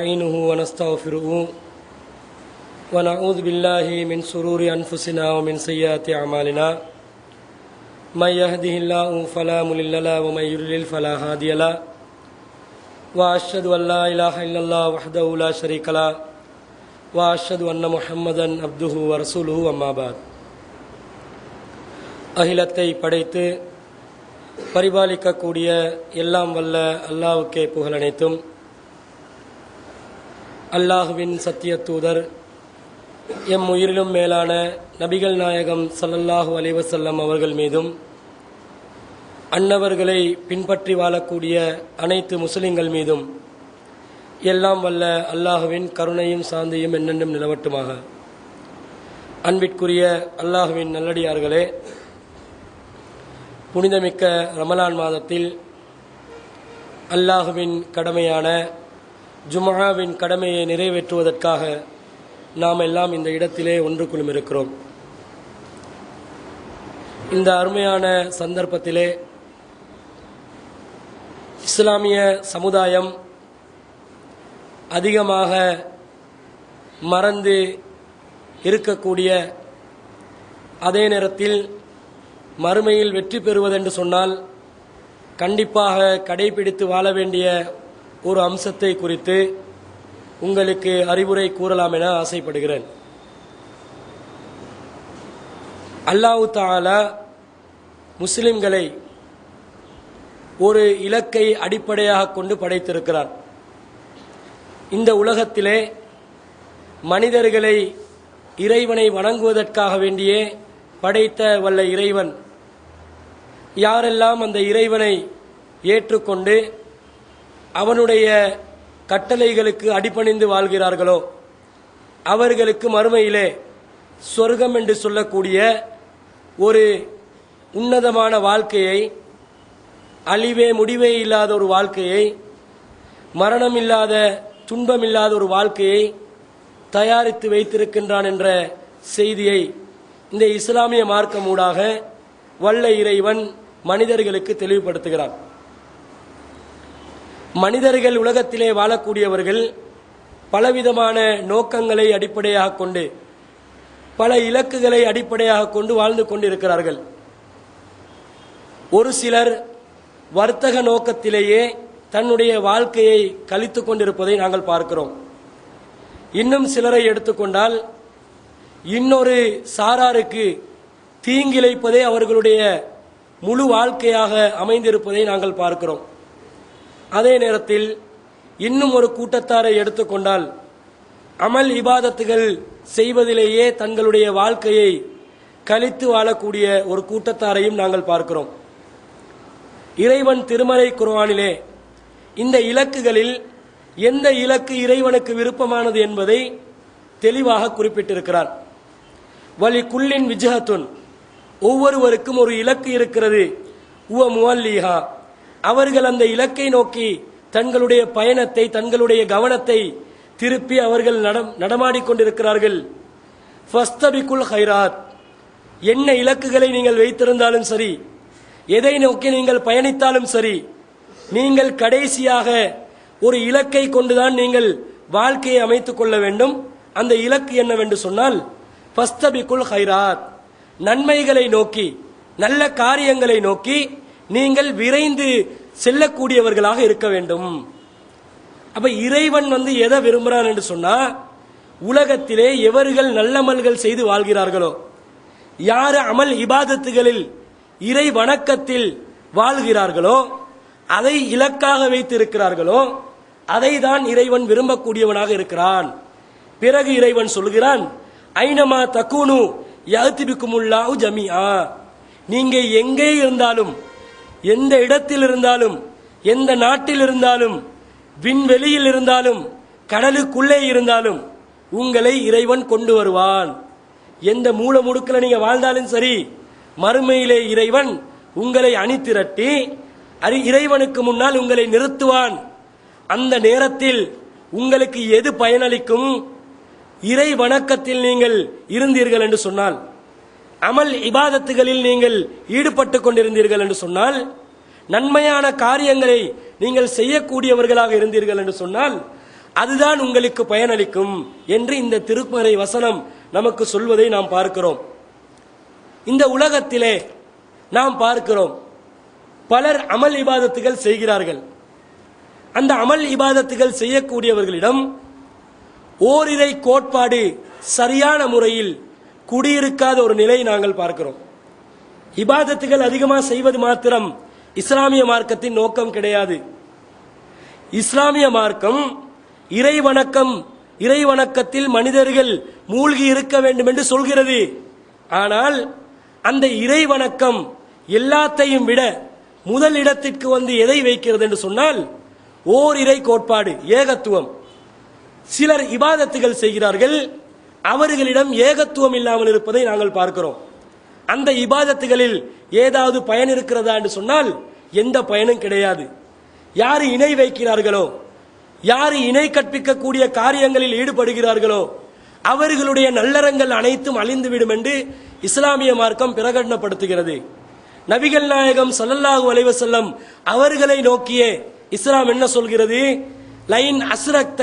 نستعينه ونستغفره ونعوذ بالله من شرور أنفسنا ومن سيئات أعمالنا من يهده الله فلا مضل له ومن يضلل فلا هادي له وأشهد أن لا إله إلا الله وحده لا شريك له وأشهد أن محمدا عبده ورسوله أما بعد அகிலத்தை படைத்து பரிபாலிக்கக்கூடிய எல்லாம் வல்ல அல்லாஹ்வுக்கே புகழ் அனைத்தும். அல்லாஹுவின் சத்திய தூதர் எம் உயிரிலும் மேலான நபிகள் நாயகம் ஸல்லல்லாஹு அலைஹி வஸல்லம் அவர்கள் மீதும் அன்னவர்களை பின்பற்றி வாழக்கூடிய அனைத்து முஸ்லிம்கள் மீதும் எல்லாம் வல்ல அல்லாஹுவின் கருணையும் சாந்தியும் என்னென்னும் நிலவட்டுமாக. அன்பிற்குரிய அல்லாஹுவின் நல்லடியார்களே, புனிதமிக்க ரமலான் மாதத்தில் அல்லாஹுவின் கடமையான ஜும்ஆவின் கடமையை நிறைவேற்றுவதற்காக நாம் எல்லாம் இந்த இடத்திலே ஒன்று குழுமிருக்கிறோம். இந்த அருமையான சந்தர்ப்பத்திலே இஸ்லாமிய சமுதாயம் அதிகமாக மறந்து இருக்கக்கூடிய அதே நேரத்தில் மறுமையில் வெற்றி பெறுவதென்று சொன்னால் கண்டிப்பாக கடைபிடித்து வாழ வேண்டிய ஒரு அம்சத்தை குறித்து உங்களுக்கு அறிவுரை கூறலாம் என ஆசைப்படுகிறேன். அல்லாஹ் தஆலா முஸ்லிம்களை ஒரு இலக்கை அடிப்படையாக கொண்டு படைத்திருக்கிறார். இந்த உலகத்திலே மனிதர்களை இறைவனை வணங்குவதற்காக வேண்டியே படைத்த வல்ல இறைவன் யாரெல்லாம் அந்த இறைவனை ஏற்றுக்கொண்டு அவனுடைய கட்டளைகளுக்கு அடிபணிந்து வாழ்கிறார்களோ அவர்களுக்கு மறுமையிலே சொர்க்கம் என்று சொல்லக்கூடிய ஒரு உன்னதமான வாழ்க்கையை, அழிவே முடிவே இல்லாத ஒரு வாழ்க்கையை, மரணம் இல்லாத துன்பம் இல்லாத ஒரு வாழ்க்கையை தயாரித்து வைத்திருக்கின்றான் என்ற செய்தியை இந்த இஸ்லாமிய மார்க்கம் ஊடாக வல்ல இறைவன் மனிதர்களுக்கு தெளிவுபடுத்துகிறான். மனிதர்கள் உலகத்திலே வாழக்கூடியவர்கள் பலவிதமான நோக்கங்களை அடிப்படையாக கொண்டு பல இலக்குகளை அடிப்படையாக கொண்டு வாழ்ந்து கொண்டிருக்கிறார்கள். ஒரு சிலர் வர்த்தக நோக்கத்திலேயே தன்னுடைய வாழ்க்கையை கழித்து கொண்டிருப்பதை நாங்கள் பார்க்கிறோம். இன்னும் சிலரை எடுத்துக்கொண்டால் இன்னொரு சாராருக்கு தீங்கிழைப்பதே அவர்களுடைய முழு வாழ்க்கையாக அமைந்திருப்பதை நாங்கள் பார்க்கிறோம். அதே நேரத்தில் இன்னும் ஒரு கூட்டத்தாரை எடுத்துக்கொண்டால் அமல் இபாதத்துகள் செய்வதிலேயே தங்களுடைய வாழ்க்கையை கழித்து வாழக்கூடிய ஒரு கூட்டத்தாரையும் நாங்கள் பார்க்கிறோம். இறைவன் திருமறை குர்ஆனிலே இந்த இலக்குகளில் எந்த இலக்கு இறைவனுக்கு விருப்பமானது என்பதை தெளிவாக குறிப்பிட்டிருக்கிறார். வலி குல்லின் விஜஹத்துன், ஒவ்வொருவருக்கும் ஒரு இலக்கு இருக்கிறது. உவ முவல்லிஹா, அவர்கள் அந்த இலக்கை நோக்கி தங்களுடைய பயணத்தை, தங்களுடைய கவனத்தை திருப்பி அவர்கள் நடமாடிக்கொண்டிருக்கிறார்கள். ஃபஸ்தபிகுல் ஹைராத், என்ன இலக்குகளை நீங்கள் வைத்திருந்தாலும் சரி, எதை நோக்கி நீங்கள் பயணித்தாலும் சரி, நீங்கள் கடைசியாக ஒரு இலக்கை கொண்டுதான் நீங்கள் வாழ்க்கையை அமைத்துக் கொள்ள வேண்டும். அந்த இலக்கு என்னவென்று சொன்னால் ஃபஸ்தபிகுல் ஹைராத், நன்மைகளை நோக்கி, நல்ல காரியங்களை நோக்கி நீங்கள் விரைந்து செல்லக்கூடியவர்களாக இருக்க வேண்டும். அப்ப இறைவன் எதை விரும்புகிறான் என்று சொன்னா, உலகத்திலே எவர்கள் நல்லமல்கள் செய்து வாழ்கிறார்களோ, யார் அமல் இபாதத்துகளில் இறை வணக்கத்தில் வாழ்கிறார்களோ, அதை இலக்காக வைத்து இருக்கிறார்களோ, அதை தான் இறைவன் விரும்பக்கூடியவனாக இருக்கிறான். பிறகு இறைவன் சொல்கிறான், ஐனமா தக்கூனு யஅதிபிகுமுல்லாஹு ஜமீஆ, நீங்க எங்கே இருந்தாலும், எந்த இடத்தில் இருந்தாலும், எந்த நாட்டில் இருந்தாலும், விண்வெளியில் இருந்தாலும், கடலுக்குள்ளே இருந்தாலும் உங்களை இறைவன் கொண்டு வருவான். எந்த மூல முடுக்கில் நீங்க வாழ்ந்தாலும் சரி, மறுமையிலே இறைவன் உங்களை அணிதிரட்டி இறைவனுக்கு முன்னால் உங்களை நிறுத்துவான். அந்த நேரத்தில் உங்களுக்கு எது பயனளிக்கும்? இறை வணக்கத்தில் நீங்கள் இருந்தீர்கள் என்று சொன்னால், அமல் இபாதத்துகளில் நீங்கள் ஈடுபட்டு கொண்டிருந்தீர்கள் என்று சொன்னால், நன்மையான காரியங்களை நீங்கள் செய்யக்கூடியவர்களாக இருந்தீர்கள் என்று சொன்னால், அதுதான் உங்களுக்கு பயனளிக்கும் என்று இந்த திருமறை வசனம் நமக்கு சொல்வதை நாம் பார்க்கிறோம். இந்த உலகத்திலே நாம் பார்க்கிறோம், பலர் அமல் இபாதத்துகள் செய்கிறார்கள். அந்த அமல் இபாதத்துகள் செய்யக்கூடியவர்களிடம் ஓரிரை கோட்பாடு சரியான முறையில் குடியிருக்காத ஒரு நிலையை நாங்கள் பார்க்கிறோம். இபாதத்துகள் அதிகமாக செய்வது மாத்திரம் இஸ்லாமிய மார்க்கத்தின் நோக்கம் கிடையாது. இஸ்லாமிய மார்க்கம் இறை வணக்கத்தில் மனிதர்கள் மூழ்கி இருக்க வேண்டும் என்று சொல்கிறது. ஆனால் அந்த இறை வணக்கம் எல்லாத்தையும் விட முதல் இடத்திற்கு வந்து எதை வைக்கிறது என்று சொன்னால் ஓர் இறை கோட்பாடு, ஏகத்துவம். சிலர் இபாதத்துகள் செய்கிறார்கள், அவர்களிடம் ஏகத்துவம் இல்லாமல் இருப்பதை நாங்கள் பார்க்கிறோம். அந்த இபாதத்துகளில் ஏதாவது பயன் இருக்கிறதா என்று சொன்னால் எந்த பயனும் கிடையாது. யார் இணை வைக்கிறார்களோ, யார் இணை கற்பிக்கக்கூடிய காரியங்களில் ஈடுபடுகிறார்களோ அவர்களுடைய நல்லறங்கள் அனைத்தும் அழிந்துவிடும் என்று இஸ்லாமிய மார்க்கம் பிரகடனப்படுத்துகிறது. நபிகள் நாயகம் ஸல்லல்லாஹு அலைஹி வஸல்லம் அவர்களை நோக்கிய இஸ்லாம் என்ன சொல்கிறது? லைன் அஸ்ரக்த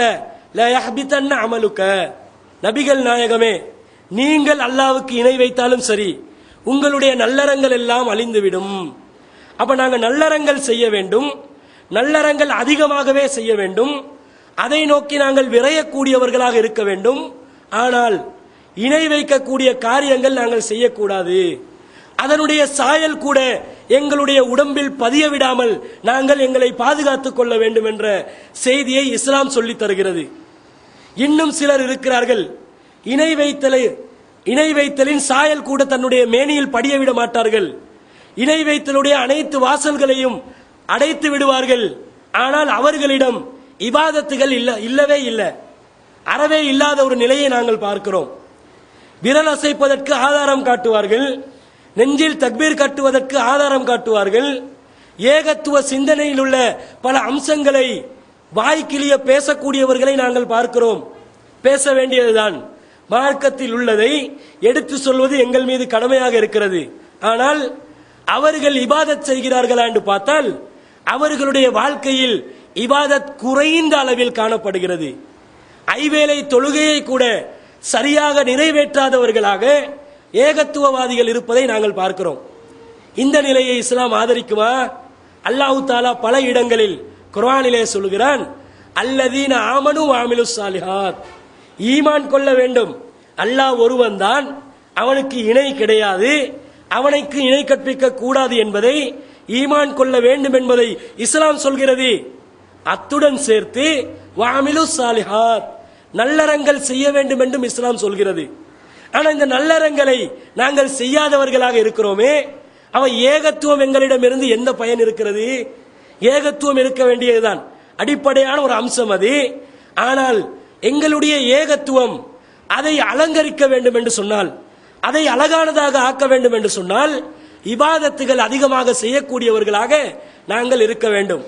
ல யஹ்பிதன்ன அமலுக. நபிகள் நாயகமே, நீங்கள் அல்லாஹ்வுக்கு இணை வைத்தாலும் சரி, உங்களுடைய நல்லறங்கள் எல்லாம் அழிந்துவிடும். அப்ப நாங்கள் நல்லறங்கள் செய்ய வேண்டும், நல்லறங்கள் அதிகமாகவே செய்ய வேண்டும், அதை நோக்கி நாங்கள் விரையக்கூடியவர்களாக இருக்க வேண்டும். ஆனால் இணை வைக்கக்கூடிய காரியங்கள் நாங்கள் செய்யக்கூடாது. அதனுடைய சாயல் கூட எங்களுடைய உடம்பில் பதிய விடாமல் நாங்கள் எங்களை பாதுகாத்துக் கொள்ள வேண்டும் என்ற செய்தியை இஸ்லாம் சொல்லித் தருகிறது. இன்னும் சிலர் இருக்கிறார்கள், இணை வைத்தலின் சாயல் கூட தன்னுடைய மேனியில் படிய விட மாட்டார்கள். இணை வைத்தலுடைய அனைத்து வாசல்களையும் அடைத்து விடுவார்கள். ஆனால் அவர்களிடம் இபாதத்துகள் இல்லவே இல்லை, அறவே இல்லாத ஒரு நிலையை நாங்கள் பார்க்கிறோம். விரல் அசைப்பதற்கு ஆதாரம் காட்டுவார்கள், நெஞ்சில் தக்பீர் கட்டுவதற்கு ஆதாரம் காட்டுவார்கள். ஏகத்துவ சிந்தனையில் உள்ள பல அம்சங்களை வாய்க்கிளிய பேசக்கூடியவர்களை நாங்கள் பார்க்கிறோம். பேச வேண்டியதுதான், மார்க்கத்தில் உள்ளதை எடுத்து சொல்வது எங்கள் மீது கடமையாக இருக்கிறது. ஆனால் அவர்கள் இபாதத் செய்கிறார்களா என்று பார்த்தால் அவர்களுடைய வாழ்க்கையில் இபாதத் குறைந்த அளவில் காணப்படுகிறது. ஐவேளை தொழுகையை கூட சரியாக நிறைவேற்றாதவர்களாக ஏகத்துவவாதிகள் இருப்பதை நாங்கள் பார்க்கிறோம். இந்த நிலையை இஸ்லாம் ஆதரிக்குமா? அல்லாஹ் தஆலா பல இடங்களில் குர்ஆனிலே சொல்கிறான், அல்லதீன ஆமனு வஅமிலு ஸாலிஹாத். ஈமான் கொள்ள வேண்டும், அல்லாஹ் ஒருவன் தான், அவனுக்கு இணை கிடையாது, அவனுக்கு இணை கற்பிக்க கூடாது என்பதை ஈமான் கொள்ள வேண்டும் என்பதை இஸ்லாம் சொல்கிறது. அத்துடன் சேர்த்து வஅமிலு ஸாலிஹாத், நல்லறங்கள் செய்ய வேண்டும் என்றும் இஸ்லாம் சொல்கிறது. ஆனால் இந்த நல்லறங்களை நாங்கள் செய்யாதவர்களாக இருக்கிறோமே, அவன் ஏகத்துவம் எங்களிடம் இருந்து எந்த பயன் இருக்கிறது? ஏகத்துவம் இருக்க வேண்டியதுதான், அடிப்படையான ஒரு அம்சம் அது. ஆனால் எங்களுடைய ஏகத்துவம் அதை அலங்கரிக்க வேண்டும் என்று சொன்னால், அதை அழகானதாக ஆக்க வேண்டும் என்று சொன்னால் இபாதத்துகள் அதிகமாக செய்யக்கூடியவர்களாக நாங்கள் இருக்க வேண்டும்.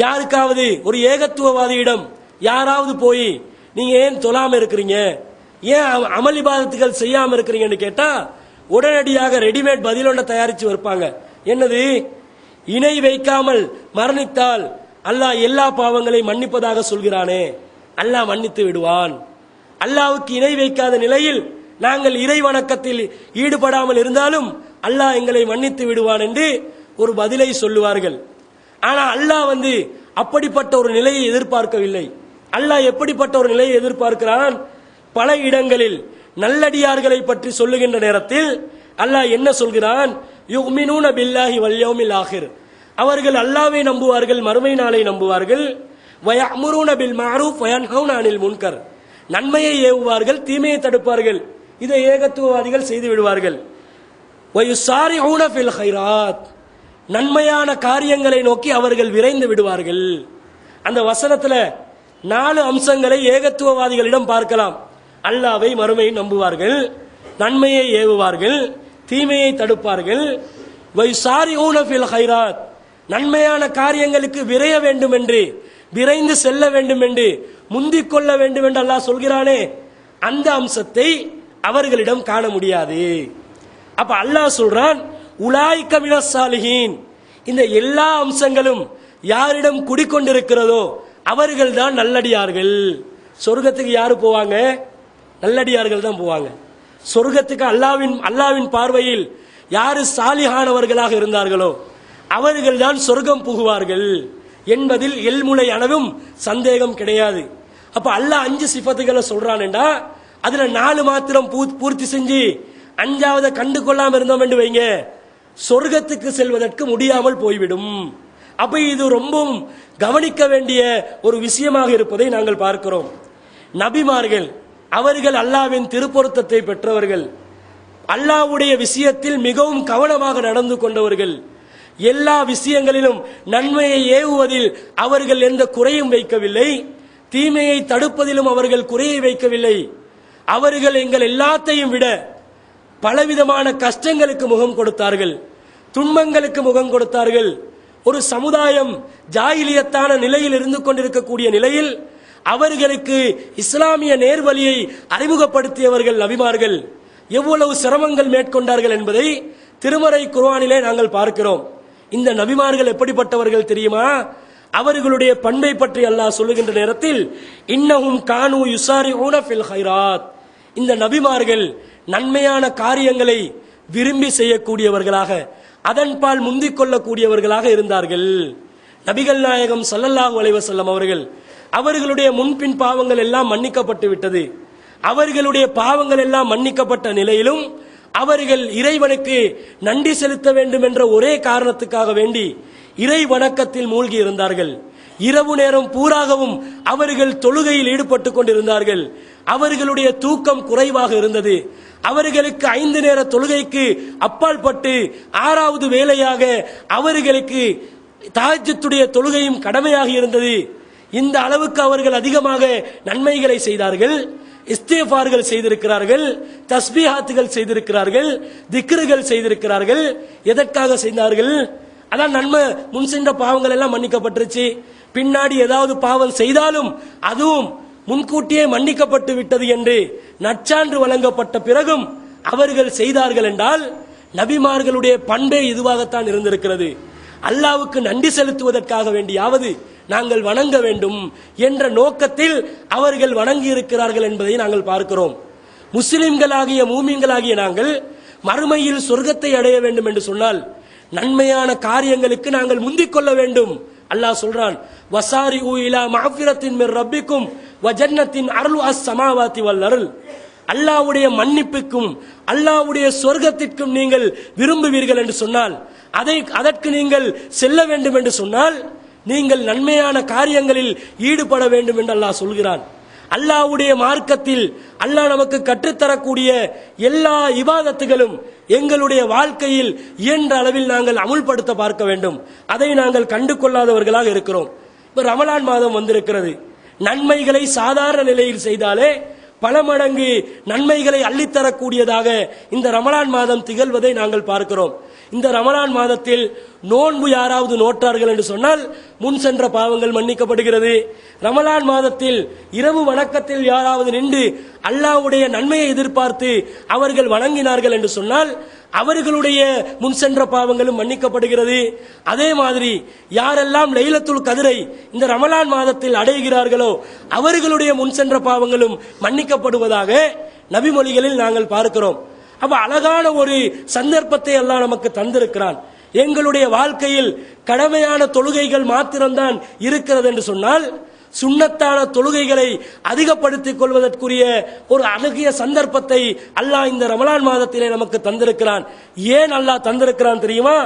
யாருக்காவது ஒரு ஏகத்துவவாதியிடம் யாராவது போய் நீங்க ஏன் தொழாம இருக்கிறீங்க, ஏன் அமல் இபாதத்துகள் செய்யாம இருக்கிறீங்கன்னு கேட்டா உடனடியாக ரெடிமேட் பதில் ஒன்றை தயாரித்து வைப்பாங்க. என்னது? இணை வைக்காமல் மரணித்தால் அல்லாஹ் எல்லா பாவங்களையும் மன்னிப்பதாக சொல்கிறானே, அல்லாஹ் மன்னித்து விடுவான். அல்லாஹ்வுக்கு இணை வைக்காத நிலையில் நாங்கள் இறை வணக்கத்தில் ஈடுபடாமல் இருந்தாலும் அல்லாஹ் எங்களை மன்னித்து விடுவான் என்று ஒரு பதிலை சொல்லுவார்கள். ஆனா அல்லாஹ் அப்படிப்பட்ட ஒரு நிலையை எதிர்பார்க்கவில்லை. அல்லாஹ் எப்படிப்பட்ட ஒரு நிலையை எதிர்பார்க்கிறான்? பல இடங்களில் நல்லடியார்களை பற்றி சொல்லுகின்ற நேரத்தில் அல்லாஹ் என்ன சொல்கிறான்? யுமினூன பில்லாஹி வல் யௌமில் ஆகிர். அவர்கள் அல்லாஹ்வை நம்புவார்கள், மறுமை நாளை நம்புவார்கள். வயஅமுரூன பில் மஅரூஃப் வயன்ஹவுன அனில் முன்கர். நன்மையை ஏவுவார்கள், தீமையை தடுப்பார்கள். இதை ஏகத்துவவாதிகள் செய்து விடுவார்கள். வயுசாரிஊன ஃபில் கைராத். நன்மையான காரியங்களை நோக்கி அவர்கள் விரைந்து விடுவார்கள். அந்த வசனத்துல 4 அம்சங்களை ஏகத்துவவாதிகளிடம் பார்க்கலாம். அல்லாஹ்வை மறுமையை நம்புவார்கள், நன்மையை ஏவுவார்கள், தீமையை தடுப்பார்கள். வயுசாரிஊன ஃபில் கைராத். நன்மையான காரியங்களுக்கு விரைய வேண்டும் என்று, விரைந்து செல்ல வேண்டும் என்று, முந்திக் கொள்ள வேண்டும் என்று அல்லாஹ் சொல்கிறானே, அந்த அம்சத்தை அவர்களிடம் காண முடியாது. அப்ப அல்லாஹ் சொல்றான், உலாய்க மினஸ் சாலிஹீன். இந்த எல்லா அம்சங்களும் யாரிடம் குடிக்கொண்டிருக்கிறதோ அவர்கள் தான் நல்லடியார்கள். சொர்க்கத்துக்கு யாரு போவாங்க? நல்லடியார்கள் தான் போவாங்க. சொர்க்கத்துக்கு அல்லாவின் பார்வையில் யாரு சாலிஹானவர்களாக இருந்தார்களோ அவர்கள் தான் சொர்க்கம் புகுவார்கள் என்பதில் எல்முனை அளவும் சந்தேகம் கிடையாது. அப்ப அல்லாஹ் 5 சிஃபத்துகளை சொல்றான்டா, அதுல 4 மாத்திரம் பூர்த்தி செஞ்சு 5வது கண்டு கொள்ளாம இருந்தோம் என்று வைங்க, சொர்க்கத்துக்கு செல்வதற்கு முடியாமல் போய்விடும். அப்ப இது ரொம்பவும் கவனிக்க வேண்டிய ஒரு விஷயமாக இருப்பதை நாங்கள் பார்க்கிறோம். நபிமார்கள் அவர்கள் அல்லாஹ்வின் திருப்பொருத்தத்தை பெற்றவர்கள், அல்லாஹ்வுடைய விஷயத்தில் மிகவும் கவனமாக நடந்து கொண்டவர்கள், எல்லா விஷயங்களிலும் நன்மையை ஏவுவதில் அவர்கள் எந்த குறையும் வைக்கவில்லை, தீமையை தடுப்பதிலும் அவர்கள் குறையை வைக்கவில்லை. அவர்கள் எங்கள் எல்லாத்தையும் விட பலவிதமான கஷ்டங்களுக்கு முகம் கொடுத்தார்கள், துன்பங்களுக்கு முகம் கொடுத்தார்கள். ஒரு சமுதாயம் ஜாயிலியத்தான நிலையில் இருந்து கொண்டிருக்கக்கூடிய நிலையில் அவர்களுக்கு இஸ்லாமிய நேர்வழியை அறிமுகப்படுத்தியவர்கள் நபிமார்கள் எவ்வளவு சிரமங்கள் மேற்கொண்டார்கள் என்பதை திருமறை குர்ஆனிலே நாங்கள் பார்க்கிறோம். இந்த நபிமார்கள் எப்படிப்பட்டவர்கள் தெரியுமா? அவர்களுடைய பண்பை பற்றி அல்லாஹ் சொல்லுகின்ற நேரத்தில் இன்னஹும் கானூ யுஸாரிஊன ஃபில் கைராத், இந்த நபிமார்கள் நன்மையான காரியங்களை விரும்பி செய்யக்கூடியவர்களாக, அதன்பால் முந்திக் கொள்ளக்கூடியவர்களாக இருந்தார்கள். நபிகள் நாயகம் ஸல்லல்லாஹு அலைஹி வஸல்லம் அவர்களுடைய முன்பின் பாவங்கள் எல்லாம் மன்னிக்கப்பட்டு விட்டது. அவர்களுடைய பாவங்கள் எல்லாம் மன்னிக்கப்பட்ட நிலையிலும் அவர்கள் இறைவனுக்கு நன்றி செலுத்த வேண்டும் என்ற ஒரே காரணத்துக்காக வேண்டி இறை வணக்கத்தில் மூழ்கி இருந்தார்கள். இரவு நேரம் பூராகவும் அவர்கள் தொழுகையில் ஈடுபட்டு கொண்டிருந்தார்கள். அவர்களுடைய தூக்கம் குறைவாக இருந்தது. அவர்களுக்கு 5 நேர தொழுகைக்கு அப்பால் பட்டு 6வது வேளையாக அவர்களுக்கு தஹஜ்ஜுடைய தொழுகையும் கடமையாக இருந்தது. இந்த அளவுக்கு அவர்கள் அதிகமாக நன்மைகளை செய்தார்கள். இஸ்திக்ஃபார்கள் செய்திருக்கிறார்கள், தஸ்பீஹாத்துகள் செய்திருக்கிறார்கள், திக்ருகள் செய்திருக்கிறார்கள். எதற்காக செய்தார்கள்? அதான் நன்மை, முன் சென்ற பாவங்கள் எல்லாம் மன்னிக்கப்பட்டுருச்சு. பின்னாடி ஏதாவது பாவம் செய்தாலும் அதுவும் முன்கூட்டியே மன்னிக்கப்பட்டு விட்டது என்று நற்சான்று வழங்கப்பட்ட பிறகும் அவர்கள் செய்தார்கள் என்றால் நபிமார்களுடைய பண்பே இதுவாகத்தான் இருந்திருக்கிறது. அல்லாஹ்வுக்கு நன்றி செலுத்துவதற்காக வேண்டியாவது நாங்கள் வணங்க வேண்டும் என்ற நோக்கத்தில் அவர்கள் வணங்கி இருக்கிறார்கள் என்பதை நாங்கள் பார்க்கிறோம். முஸ்லிம்களாகிய மூமின்களாகிய நாங்கள் மறுமையில் சொர்க்கத்தை அடைய வேண்டும் என்று சொன்னால் நன்மையான காரியங்களுக்கு நாங்கள் முந்திக் கொள்ள வேண்டும். அல்லாஹ் சொல்றான், வசாரிஉ இலா மஃபிரத்தின் மிர் ரப்பிக்கும் வ ஜன்னத்தின் அர்லுஹா ஸமாவாதி வல் அர்ல். அல்லாஹ்வுடைய மன்னிப்புக்கும் அல்லாஹ்வுடைய சொர்க்கத்திற்கும் நீங்கள் விரும்புவீர்கள் என்று சொன்னால், அதற்கு நீங்கள் செல்ல வேண்டும் என்று சொன்னால் நீங்கள் நன்மையான காரியங்களில் ஈடுபட வேண்டும் என்று அல்லாஹ் சொல்கிறான். அல்லாஹ்வுடைய மார்க்கத்தில் அல்லாஹ் நமக்கு கற்றுத்தரக்கூடிய எல்லா இபாதத்துகளும் எங்களுடைய வாழ்க்கையில் இயன்ற அளவில் நாங்கள் அமுல்படுத்த பார்க்க வேண்டும். அதை நாங்கள் கண்டு கொள்ளாதவர்களாக இருக்கிறோம். இப்ப ரமலான் மாதம் வந்திருக்கிறது. நன்மைகளை சாதாரண நிலையில் செய்தாலே பல மடங்கு நன்மைகளை அள்ளித்தரக்கூடியதாக இந்த ரமலான் மாதம் திகழ்வதை நாங்கள் பார்க்கிறோம். இந்த ரமலான் மாதத்தில் நோன்பு யாராவது நோட்டார்கள் என்று சொன்னால் முன் சென்ற பாவங்கள் மன்னிக்கப்படுகிறது. ரமலான் மாதத்தில் இரவு வணக்கத்தில் யாராவது நின்று அல்லாஹ்வுடைய நன்மையை எதிர்பார்த்து அவர்கள் வணங்கினார்கள் என்று சொன்னால் அவர்களுடைய முன் சென்ற பாவங்களும் மன்னிக்கப்படுகிறது. அதே மாதிரி யாரெல்லாம் லைலத்துல் கத்ரை இந்த ரமலான் மாதத்தில் அடைகிறார்களோ அவர்களுடைய முன் சென்ற பாவங்களும் மன்னிக்கப்படுவதாக நபிமொழிகளில் நாங்கள் பார்க்கிறோம். அப்ப அழகான ஒரு சந்தர்ப்பத்தை அல்லாஹ் நமக்கு தந்திருக்கிறான். எங்களுடைய வாழ்க்கையில் கடமையான தொழுகைகள் மாத்திரம்தான் இருக்கிறது என்று சொன்னால் சுன்னத்தான தொழுகைகளை அதிகப்படுத்திக் கொள்வதற்குரிய ஒரு அழகிய சந்தர்ப்பத்தை அல்லாஹ் இந்த ரமலான் மாதத்திலே நமக்கு தந்திருக்கிறான். ஏன் அல்லாஹ் தந்திருக்கிறான் தெரியுமா?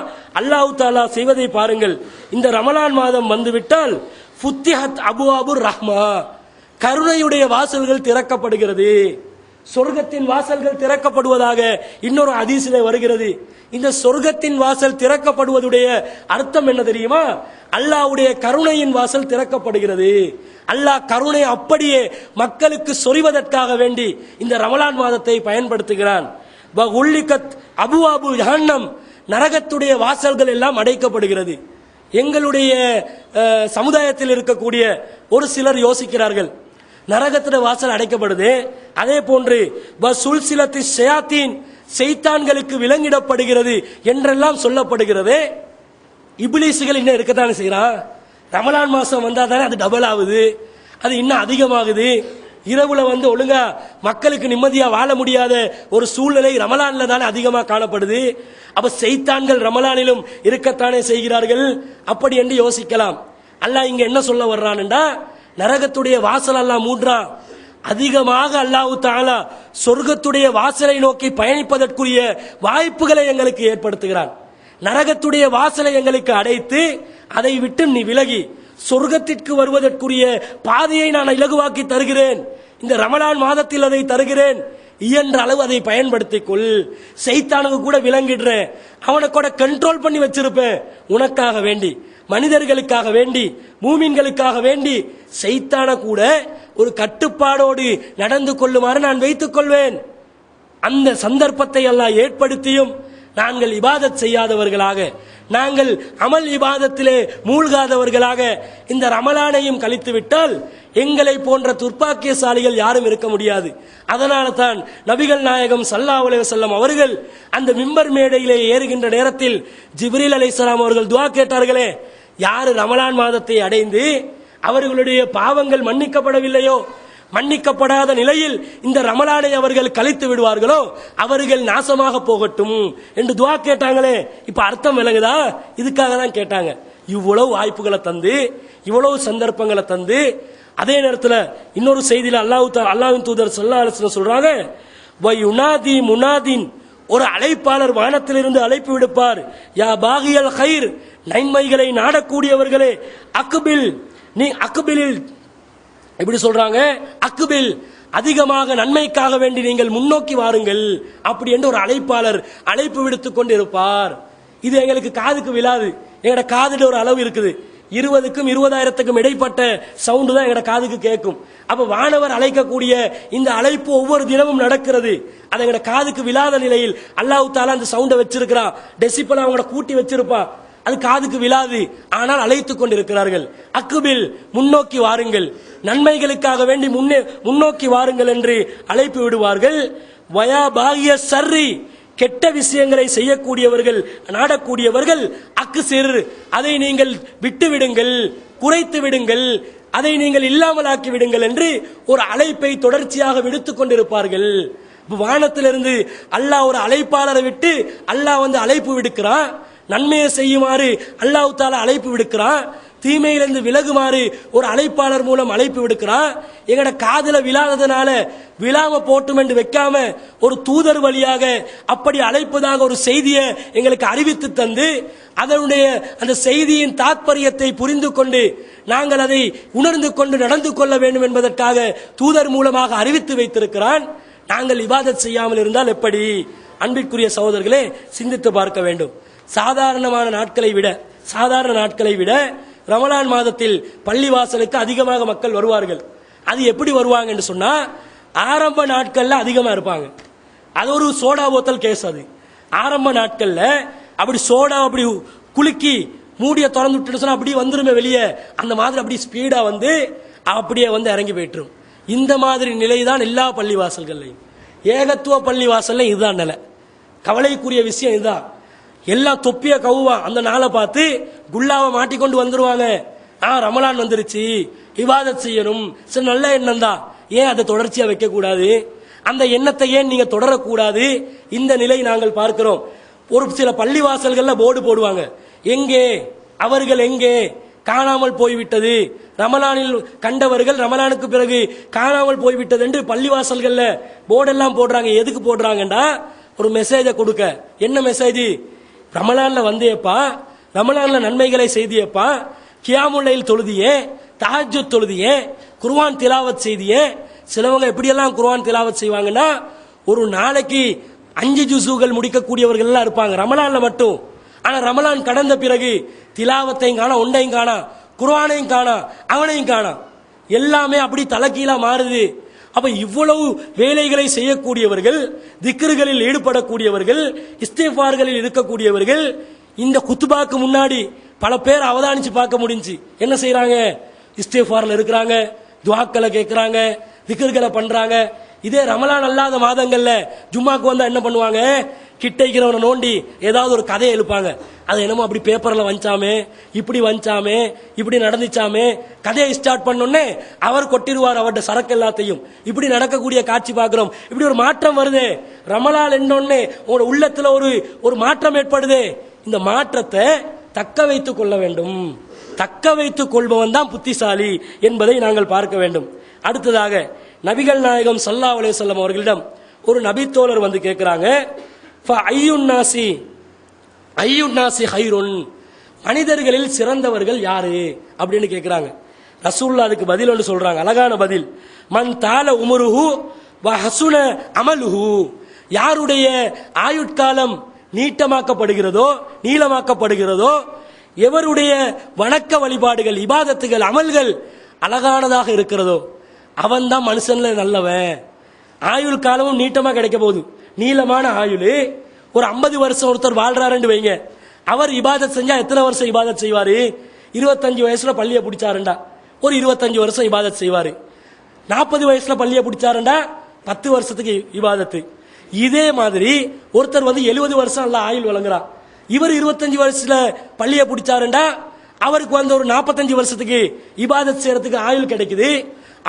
அல்லாஹ் தஆலா செய்வதை பாருங்கள். இந்த ரமலான் மாதம் வந்துவிட்டால் ஃபுத்திஹத் அபுவாபுர் ரஹ்மா, கருணையுடைய வாசல்கள் திறக்கப்படுகிறது. சொர்க்கத்தின் வாசல்கள் திறக்கப்படுவதாக இன்னொரு ஹதீஸிலே வருகிறது. இந்த சொர்க்கத்தின் வாசல் திறக்கப்படுவதுடைய அர்த்தம் என்ன தெரியுமா? அல்லாஹ்வுடைய கருணையின் வாசல் திறக்கப்படுகிறது. அல்லாஹ் கருணை அப்படியே மக்களுக்கு சொரிவதற்காக வேண்டி இந்த ரமலான் மாதத்தை பயன்படுத்துகிறான். அபுவாபு ஜஹன்னம், நரகத்துடைய வாசல்கள் எல்லாம் அடைக்கப்படுகிறது. எங்களுடைய சமுதாயத்தில் இருக்கக்கூடிய ஒரு சிலர் யோசிக்கிறார்கள், நரகத்துடைய வாசல் அடைக்கப்படுது, அதே போன்று சுல்சிலத்தி ஷயாத்தீன், சைத்தான்களுக்கு விலங்கிடப்படுகிறது என்றெல்லாம் சொல்லப்படுகிறது. இப்லீசுகள் இன்னும் இருக்கத்தானே செய்யறான். ரமலான் மாசம் வந்தா தானே அது டபுள் ஆகுது, அது இன்னும் அதிகமாகுது. இரவுல ஒழுங்கா மக்களுக்கு நிம்மதியா வாழ முடியாத ஒரு சூழ்நிலை ரமலான்ல தானே அதிகமா காணப்படுது. அப்ப சைத்தான்கள் ரமலானிலும் இருக்கத்தானே செய்கிறார்கள். அப்படி என்று யோசிக்கலாம். அல்லாஹ் இங்க என்ன சொல்ல வர்றான்டா, நரகத்துடைய வாசல் அல்லாஹ் மூன்றான். அதிகமாக அல்லாஹ் தஆலா சொர்க்கத்துடைய வாசலை நோக்கி பயணிப்பதற்குரிய வாய்ப்புகளை எங்களுக்கு ஏற்படுத்துகிறான். நரகத்துடைய வாசலை எங்களுக்கு அடைத்து அதை விட்டு நீ விலகி சொர்க்கத்திற்கு வருவதற்குரிய பாதையை நான் இலகுவாக்கி தருகிறேன். இந்த ரமலான் மாதத்தில் அதை தருகிறேன். இயன்ற அளவு அதை பயன்படுத்திக் கொள். சைத்தானுக்கு கூட விளங்கிடுறேன், அவனை கூட கண்ட்ரோல் பண்ணி வச்சிருப்பேன். உனக்காக வேண்டி, மனிதர்களுக்காக வேண்டி, மூமின்களுக்காக வேண்டி சைத்தான கூட ஒரு கட்டுப்பாடோடு நடந்து கொள்ளுமாறு நான் வைத்துக் கொள்வேன். அந்த சந்தர்ப்பத்தை எல்லாம் ஏற்படுத்தியும் நாங்கள் இபாதத் செய்யாதவர்களாக, நாங்கள் அமல் இபாதத்திலே மூழ்காதவர்களாக இந்த ரமலானையும் கழித்து விட்டால் எங்களை போன்ற துர்ப்பாக்கியசாலிகள் யாரும் இருக்க முடியாது. அதனால தான் நபிகள் நாயகம் ஸல்லல்லாஹு அலைஹி வஸல்லம் அவர்கள் அந்த மிம்பர் மேடையிலே ஏறுகின்ற நேரத்தில் ஜிப்ரீல் அலைஹிஸ்ஸலாம் அவர்கள் துஆ கேட்டார்களே, யாரு ரமலான் மாதத்தை அடைந்து அவர்களுடைய பாவங்கள் மன்னிக்கப்படவில்லையோ, மன்னிக்கப்படாத நிலையில் இந்த ரமலானை அவர்கள் கழித்து விடுவார்களோ அவர்கள் நாசமாக போகட்டும் என்று துஆ கேட்டாங்களே. இப்ப அர்த்தம் விளங்குதா? இதுக்காக தான் கேட்டாங்க. இவ்வளவு வாய்ப்புகளை தந்து, இவ்வளவு சந்தர்ப்பங்களை தந்து, அதே நேரத்தில் இன்னொரு செய்தியில அல்லாஹ்வின் தூதர் ஸல்லல்லாஹு அலைஹி வஸல்லம் சொல்றாங்க, வயுனாதி முனாதின், ஒரு அழைப்பாளர் வானத்திலிருந்து அழைப்பு விடுப்பார், யா பாகியல் கைர், நன்மைகளை நாடக்கூடியவர்களே, அக்பில், நீ அக்பிலில், எப்படி சொல்றாங்க, அக்பில், அதிகமாக நன்மைக்காக வேண்டி நீங்கள் முன்னோக்கி வாருங்கள் அப்படி என்று ஒரு அழைப்பாளர் அழைப்பு விடுத்துக் கொண்டு இருப்பார். இது எங்களுக்கு காதுக்கு விழாது. எங்கட காதுல ஒரு அளவு இருக்குது, 20க்கும் 20,000க்கும் இடைப்பட்ட சவுண்டு தான் எங்கட காதுக்கு கேட்கும். அப்ப வானவர் அழைக்கக்கூடிய இந்த அழைப்பு ஒவ்வொரு தினமும் நடக்கிறது. அது எங்கட காதுக்கு விழாத நிலையில் அல்லாஹ் தஆலா அந்த சவுண்டை வச்சிருக்கிறான், டெசிபல் அவங்கள கூட்டி வச்சிருப்பான். அது காதுக்கு விழாது, ஆனால் அழைத்துக் கொண்டிருக்கிறார்கள். அக்பில், முன்னோக்கி வாருங்கள், நன்மைகளுக்காக வேண்டி முன்னோக்கி வாருங்கள் என்று அழைப்பு விடுவார்கள். வயா பாகிய சர்ரி, கெட்ட விஷயங்களை செய்யக்கூடியவர்கள், நாடக்கூடியவர்கள், அக்சிர், அதை நீங்கள் விட்டு விடுங்கள், குறைத்து விடுங்கள், அதை நீங்கள் இல்லாமலாக்கி விடுங்கள் என்று ஒரு அழைப்பை தொடர்ச்சியாக விடுத்துக் கொண்டிருப்பார்கள். வானத்திலிருந்து அல்லாஹ் ஒரு அழைப்பாளரை விட்டு அல்லாஹ் அழைப்பு விடுக்கிறான். நன்மையை செய்யுமாறு அல்லாஹ் தஆலா அழைப்பு விடுக்கிறான். தீமையிலிருந்து விலகுமாறு ஒரு அழைப்பாளர் மூலம் அழைப்பு விடுக்கிறான். எங்கட காதுல விழாததுனால விழாம போட்டும் என்று வைக்காம ஒரு தூதர் வழியாக அப்படி அழைப்பதாக ஒரு செய்தியை எங்களுக்கு அறிவித்து தந்து அதனுடைய அந்த செய்தியின் தாத்பரியத்தை புரிந்து கொண்டு நாங்கள் அதை உணர்ந்து கொண்டு நடந்து கொள்ள வேண்டும் என்பதற்காக தூதர் மூலமாக அறிவித்து வைத்திருக்கிறான். நாங்கள் இபாதத் செய்யாமல் இருந்தால் எப்படி? அன்பிற்குரிய சகோதரர்களே, சிந்தித்து பார்க்க வேண்டும். சாதாரண நாட்களை விட ரமலான் மாதத்தில் பள்ளிவாசலுக்கு அதிகமாக மக்கள் வருவார்கள். அது எப்படி வருவாங்க என்று சொன்னா, ஆரம்ப நாட்கள்ல அதிகமா இருப்பாங்க. அது ஒரு சோடா போத்தல் கேஸ். அது ஆரம்ப நாட்கள்ல அப்படி சோடா அப்படி குலுக்கி மூடிய திறந்து விட்டு சொன்னா அப்படி வந்துருமே வெளியே, அந்த மாதிரி அப்படி ஸ்பீடா அப்படியே இறங்கி போயிட்டுரும். இந்த மாதிரி நிலைதான் எல்லா பள்ளிவாசல்கள்லையும். ஏகத்துவ பள்ளிவாசல்ல இதுதான் நிலை. கவலைக்குரிய விஷயம் இதுதான். எல்லாம் தொப்பிய கவுவான், அந்த நாளை பார்த்து குல்லாவை மாட்டிக்கொண்டு வந்துருவாங்க. ரமலான் வந்துருச்சு, இபாதத் செய்யணும், சரி நல்ல எண்ணம் தான், ஏன் அதை தொடர்ச்சியா வைக்க கூடாது? அந்த எண்ணத்தை ஏன் நீங்க தொடரக்கூடாது? இந்த நிலை நாங்கள் பார்க்கிறோம். ஒரு சில பள்ளிவாசல்கள்ல போர்டு போடுவாங்க, எங்கே அவர்கள் எங்கே காணாமல் போய்விட்டது, ரமலானில் கண்டவர்கள் ரமலானுக்கு பிறகு காணாமல் போய்விட்டது என்று பள்ளிவாசல்கள்ல போர்டெல்லாம் போடுறாங்க. எதுக்கு போடுறாங்கடா, ஒரு மெசேஜை கொடுக்க. என்ன மெசேஜ்? ரமலான்ல வந்தேப்பா, ரமலான்ல நன்மைகளை செய்தியப்பா, கியாமுல்லைல் தொழுதியே, தஹஜ்ஜுத் தொழுதியே, குர்ஆன் திலாவத் செய்தியே. சிலவங்க எப்படியெல்லாம் குர்ஆன் திலாவத் செய்வாங்கன்னா, ஒரு நாளைக்கு 5 ஜுசுகள் முடிக்கக்கூடியவர்கள் எல்லாம் இருப்பாங்க ரமலான்ல மட்டும். ஆனா ரமலான் கடந்த பிறகு திலாவத்தையும் காணா, ஒன்றையும் காணா, குர்ஆனையும் காணா, அவனையும் காணா, எல்லாமே அப்படி தலைகீழா மாறுது. அப்ப இவ்வளவு வேலைகளை செய்யக்கூடியவர்கள், திக்ருகளில் ஈடுபடக்கூடியவர்கள், இஸ்திக்ஃபார்களில் இருக்கக்கூடியவர்கள், இந்த குத்துபாக்கு முன்னாடி பல பேர் அவதானிச்சு பார்க்க முடிஞ்சு. என்ன செய்யறாங்க? இஸ்திக்ஃபார்ல இருக்கிறாங்க, துஆக்களை கேட்கிறாங்க, திக்ருகளை பண்றாங்க. இதே ரமலான் அல்லாத மாதங்கள்ல ஜும்மாக்கு வந்தா என்ன பண்ணுவாங்க, கிட்டைக்கிறவனை நோண்டி ஏதாவது ஒரு கதையை எழுப்பாங்க. அது என்னமோ அப்படி பேப்பர்ல வந்துச்சாமே, இப்படி வந்துச்சாமே, இப்படி நடந்துச்சாமே, கதையை ஸ்டார்ட் பண்ணோன்னே அவர் கொட்டிடுவார் அவர்கிட்ட சரக்கு எல்லாத்தையும். இப்படி நடக்கக்கூடிய காட்சி பார்க்கிறோம். இப்படி ஒரு மாற்றம் வருது. ரமலான் என்னொன்னே உங்களோட உள்ளத்துல ஒரு மாற்றம் ஏற்படுது. இந்த மாற்றத்தை தக்க வைத்துக் கொள்ள வேண்டும். தக்க வைத்துக் கொள்பவன் தான் புத்திசாலி என்பதை நாங்கள் பார்க்க வேண்டும். அடுத்ததாக நபிகள் நாயகம் ஸல்லல்லாஹு அலைஹி வஸல்லம் அவர்களிடம் ஒரு நபித்தோழர் வந்து கேட்கிறாங்க, ஐயுன்னாசி ஹைருன், மனிதர்களில் சிறந்தவர்கள் யாரு அப்படின்னு கேட்கிறாங்க. ரசூலுல்லாஹ் அதுக்கு பதில் ஒன்று சொல்றாங்க, அழகான பதில். மன் தால உமருஹு வ ஹசுன அமலுஹு, யாருடைய ஆயுட்காலம் நீட்டமாக்கப்படுகிறதோ நீளமாக்கப்படுகிறதோ, எவருடைய வணக்க வழிபாடுகள் இபாதத்துகள் அமல்கள் அழகானதாக இருக்கிறதோ அவன் தான் மனுஷன்ல நல்லவன். ஆயுள் காலமும் நீட்டமா கிடைக்க போகுது. நீளமான ஆயுள். ஒரு 50 வருஷம் ஒருத்தர் வாழ்றாருன்னு வைங்க, அவர் இபாதத் செஞ்சா எத்தனை வருஷம் இபாதத் செய்வாரு? 25 வயசுல பள்ளியை பிடிச்சாருண்டா ஒரு 25 வருஷம் இபாதத் செய்வாரு. 40 வயசுல பள்ளியை பிடிச்சாருண்டா 10 வருஷத்துக்கு இபாதத்து. இதே மாதிரி ஒருத்தர் வந்து 70 வருஷம் அல்ல ஆயுள் வழங்குறார். இவர் 25 வருஷத்துல பள்ளியை பிடிச்சாருண்டா அவருக்கு வந்து ஒரு 45 வருஷத்துக்கு இபாதத் செய்யறதுக்கு ஆயுள் கிடைக்குது.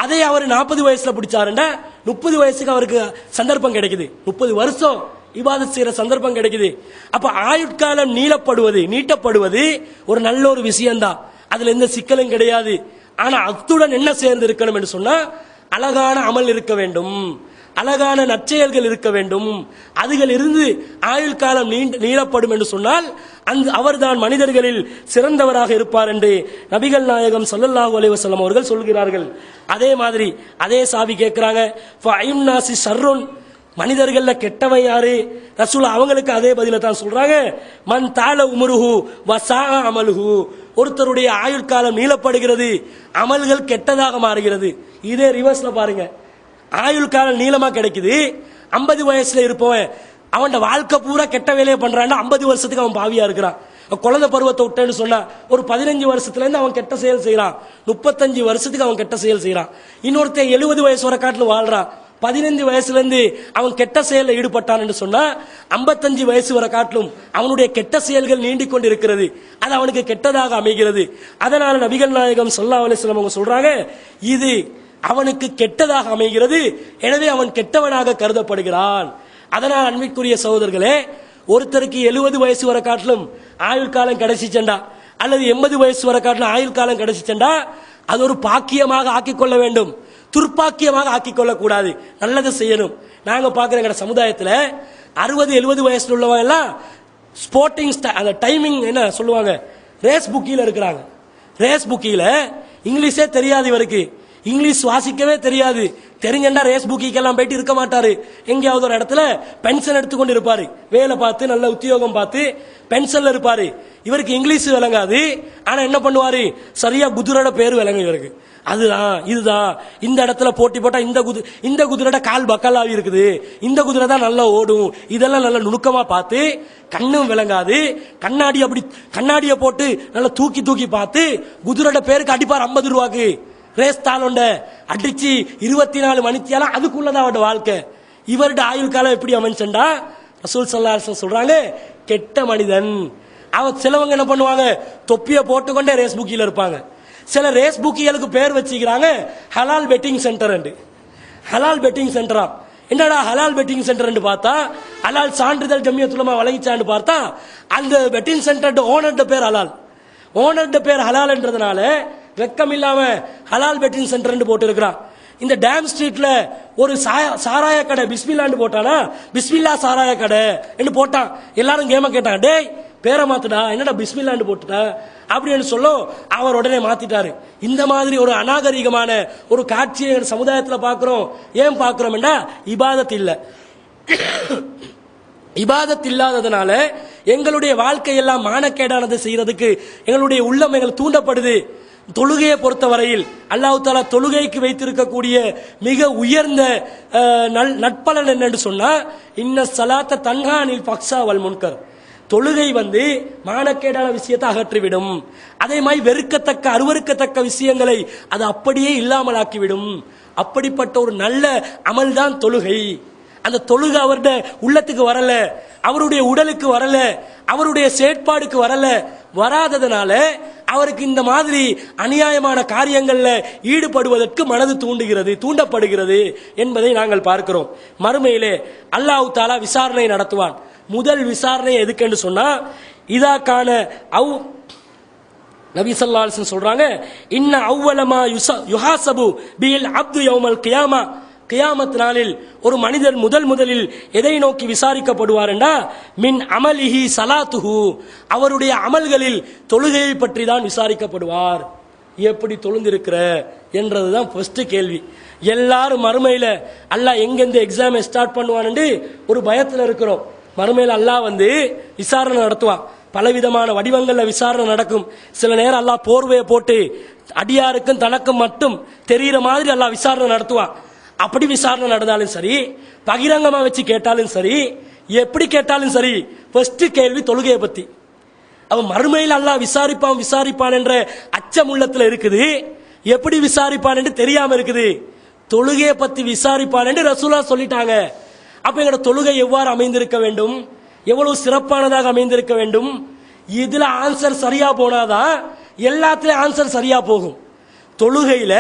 அதே அவர் 40 வயசுல பிடிச்சாருண்டா 30 வயசுக்கு அவருக்கு சந்தர்ப்பம் கிடைக்குது. 30 வருஷம் இபாதத் செய்யற சந்தர்ப்பம் கிடைக்குது. அப்ப ஆயுட்காலம் நீட்டப்படுவது ஒரு நல்ல ஒரு விஷயம்தான். அதுல எந்த சிக்கலும் கிடையாது. ஆனா அத்துடன் என்ன சேர்ந்து இருக்கணும் என்று சொன்னா, அழகான அமல் இருக்க வேண்டும், அழகான நற்செயல்கள் இருக்க வேண்டும். அதுகள் இருந்து ஆயுள் காலம் நீளப்படும் என்று சொன்னால் அவர்தான் மனிதர்களில் சிறந்தவராக இருப்பார் என்று நபிகள் நாயகம் ஸல்லல்லாஹு அலைஹி வஸல்லம் அவர்கள் சொல்கிறார்கள். அதே மாதிரி அதே சாவி கேட்கிறாங்க, ஃபஐன்னாசி ஷர்ருன், மனிதர்கள்ல கெட்டவன் யாரு? ரசூல் அவங்களுக்கு அதே பதில தான் சொல்றாங்க, மன் தால உமருஹு வஸா அமலுஹு, ஒருத்தருடைய ஆயுள் காலம் நீளப்படுகிறது, அமல்கள் கெட்டதாக மாறுகிறது. இதே ரிவர்ஸ்ல பாருங்க, ஆயுள் காலம் நீளமா கிடைக்குது, 50 வயசுல இருப்பவன் அவன் வாழ்க்கை பூரா கெட்ட வேலையை பண்றான், 50 வருஷத்துக்கு அவன் பாவியா இருக்கிறான். குழந்தை பருவத்தை விட்டேன்னு சொன்னா ஒரு 15 வருஷத்துல இருந்து அவன் கெட்ட செயல் செய்யறான், 35 வருஷத்துக்கு அவன் கெட்ட செயல் செய்யறான். இன்னொருத்தன் 70 வயசு வரை காட்டிலும் வாழ்றான், 15 வயசுல இருந்து அவன் கெட்ட செயல ஈடுபட்டான் என்று சொன்னா 55 வயசு வரை காட்டிலும் அவனுடைய கெட்ட செயல்கள் நீண்டிக் கொண்டிருக்கிறது. அது அவனுக்கு கெட்டதாக அமைகிறது. அதனால நபிகள் நாயகம் ஸல்லல்லாஹு அலைஹி வஸல்லம் அவங்க சொல்றாங்க, இது அவனுக்கு கெட்டதாக அமைகிறது, எனவே அவன் கெட்டவனாக கருதப்படுகிறான். அதனால் அன்பிற்குரிய சகோதரர்களே, ஒருத்தருக்கு 70 வயசு வரை காட்டிலும் ஆயுள் காலம் கிடைச்சிச்சண்டா அல்லது 80 வயசு வரை காட்டிலும் ஆயுள் காலம் கிடைச்சிச்சண்டா அது ஒரு பாக்கியமாக ஆக்கிக்கொள்ள வேண்டும், துர்ப்பாக்கியமாக ஆக்கிக்கொள்ள கூடாது. நல்லதை செய்யணும். நாங்க பாக்குற எங்க சமுதாயத்தில் 60-70 வயசுல உள்ளவங்க எல்லாம் ஸ்போர்ட்டிங் அந்த டைமிங் என்ன சொல்லுவாங்க, ரேஸ் புக்கில இருக்கிறாங்க. ரேஸ் புக்கில இங்கிலீஷே தெரியாது, இவருக்கு இங்கிலீஷ் வாசிக்கவே தெரியாது. தெரிஞ்சா ரேஸ் புக்கிக்கெல்லாம் போயிட்டு இருக்க மாட்டாரு. எங்கேயாவது ஒரு இடத்துல பென்ஷன் எடுத்துக்கொண்டு இருப்பாரு, வேலை பார்த்து நல்ல உத்தியோகம் பார்த்து பென்ஷன்ல இருப்பாரு. இவருக்கு இங்கிலீஷ் விளங்காது. ஆனா என்ன பண்ணுவாரு, சரியா குதிரோட பேரு விளங்கும் இவருக்கு. அதுதான் இதுதான், இந்த இடத்துல போட்டி போட்டா இந்த குதிரோட கால் பக்கலாவி இருக்குது, இந்த குதிரை தான் நல்லா ஓடும், இதெல்லாம் நல்லா நுணுக்கமா பார்த்து, கண்ணும் விளங்காது, கண்ணாடிய போட்டு நல்லா தூக்கி தூக்கி பார்த்து குதிரோட பேருக்கு அடிப்பார் 50 ரூபாய்க்கு. ரேஸ் தாளொண்ட அடிச்சு 24 மணித்தியாலும் அதுக்குள்ளதான் அவட வாழ்க்கை. இவருடைய ஆயுள் காலம் எப்படி அமைச்சண்டா, ரசூல் ஸல்லல்லாஹு அலைஹி வஸல்லம் சொல்றாங்க, கெட்ட மனிதன். சிலவங்க என்ன பண்ணுவாங்க, தொப்பிய போட்டுக்கொண்டே ரேஸ் புக்கில இருப்பாங்க. சில ரேஸ் புக்கிகளுக்கு பேர் வச்சுக்கிறாங்க ஹலால் பெட்டிங் சென்டர். ஹலால் பெட்டிங் சென்டரா? என்னடா ஹலால் பெட்டிங் சென்டர் பார்த்தா, ஹலால் சான்றிதழ் ஜமியத்துல் உலமா வழங்கிச்சான்னு பார்த்தா, அந்த பெட்டிங் சென்டர் ஓனர்ட பேர் ஹலால். ஓனர்ட பேர் ஹலால் என்றதுனால வெக்கம் இல்லாம ஹலால் பெட்டிங் சென்டர் போட்டு இருக்கிறான். இந்த டேம் ஸ்ட்ரீட்ல ஒரு சாராய கடை பிஸ்மில்லான்னு போட்டானா, பிஸ்மில்லா சாராய கடை என்று போட்டான். எல்லாரும் கேம கேட்டாங்க, டேய் பேரை மாத்துடா, என்னடா பிஸ்மில்லான்னு போட்டுட்டா அப்படின்னு சொல்லும். அவர் உடனே மாத்திட்டாரு. இந்த மாதிரி ஒரு அநாகரிகமான ஒரு காட்சியை சமுதாயத்தில் பார்க்கிறோம். ஏன் பார்க்கிறோம்னா, இபாதத் இல்ல. இபாதத் இல்லாததுனால எங்களுடைய வாழ்க்கையெல்லாம் மானக்கேடானது செய்யறதுக்கு எங்களுடைய உள்ளம் எங்கள் தூண்டப்படுது. தொழுகையை பொறுத்தவரையில் அல்லாஹ் தஆலா தொழுகைக்கு வைத்திருக்கக்கூடிய மிக உயர்ந்த நட்பலன் என்னன்னு சொன்னா, இன்ன ஸலாத்த தன்ஹா அனில் ஃபஹ்ஷா வல் முன்கர், தொழுகை மானக்கேடான விஷயத்தை அகற்றிவிடும். அதே மாதிரி வெறுக்கத்தக்க அருவருக்கத்தக்க விஷயங்களை அது அப்படியே இல்லாமலாக்கிவிடும். அப்படிப்பட்ட ஒரு நல்ல அமல் தான் தொழுகை. அந்த தொழுகை அவருடைய உள்ளத்துக்கு வரல, அவருடைய உடலுக்கு வரல, அவருடைய செயற்பாடுக்கு வரல. வராததுனால அவருக்கு இந்த மாதிரி அநியாயமான காரியங்கள்ல ஈடுபடுவதற்கு மனது தூண்டப்படுகிறது என்பதை நாங்கள் பார்க்கிறோம். மறுமையிலே அல்லாஹ் தஆலா விசாரணை நடத்துவான். முதல் விசாரணை எதுக்குன்னு சொன்னா, இதாக்கான நபி ஸல்லல்லாஹு அலைஹி வஸல்லம் சொல்றாங்க, இன்ன அவ்வலமா யுஹாசபு பில் அப்து யௌமல் கியாமா, கியாமத் நாளில் ஒரு மனிதர் முதலில் எதை நோக்கி விசாரிக்கப்படுவார் என்றா, மின் அமலிஹி ஸலாத்துஹு, அவருடைய அமல்களில் தொழுகையை பற்றி தான் விசாரிக்கப்படுவார். எப்படி தொழுந்திருக்கிற என்றதுதான் ஃபர்ஸ்ட் கேள்வி. எல்லாரும் மறுமையில அல்லாஹ் எங்கெந்த எக்ஸாமை ஸ்டார்ட் பண்ணுவான்னு ஒரு பயத்தில் இருக்கிறோம். மறுமையில அல்லாஹ் விசாரணை நடத்துவான். பலவிதமான வடிவங்கள்ல விசாரணை நடக்கும். சில நேரம் அல்லாஹ் போர்வையை போட்டு அடியாருக்கும் தனக்கும் மட்டும் தெரிகிற மாதிரி அல்லாஹ் விசாரணை நடத்துவான். அப்படி விசாரணை நடந்தாலும் சரி, பகிரங்கமா வச்சு கேட்டாலும் சரி, எப்படி கேட்டாலும் சரி, ஃபர்ஸ்ட் கேள்வி தொழுகையை பத்தி. அவன் மறுமையில் அல்லாஹ் விசாரிப்பான் என்ற அச்சம் உள்ளத்துல இருக்குது. எப்படி விசாரிப்பான் என்று தெரியாம இருக்குது. தொழுகையை பத்தி விசாரிப்பான் என்று ரசூலுல்லாஹ் சொல்லிட்டாங்க. அப்ப எங்களோட தொழுகை எவ்வாறு அமைந்திருக்க வேண்டும், எவ்வளவு சிறப்பானதாக அமைந்திருக்க வேண்டும். இதுல ஆன்சர் சரியா போனாதான் எல்லாத்திலும் ஆன்சர் சரியா போகும். தொழுகையில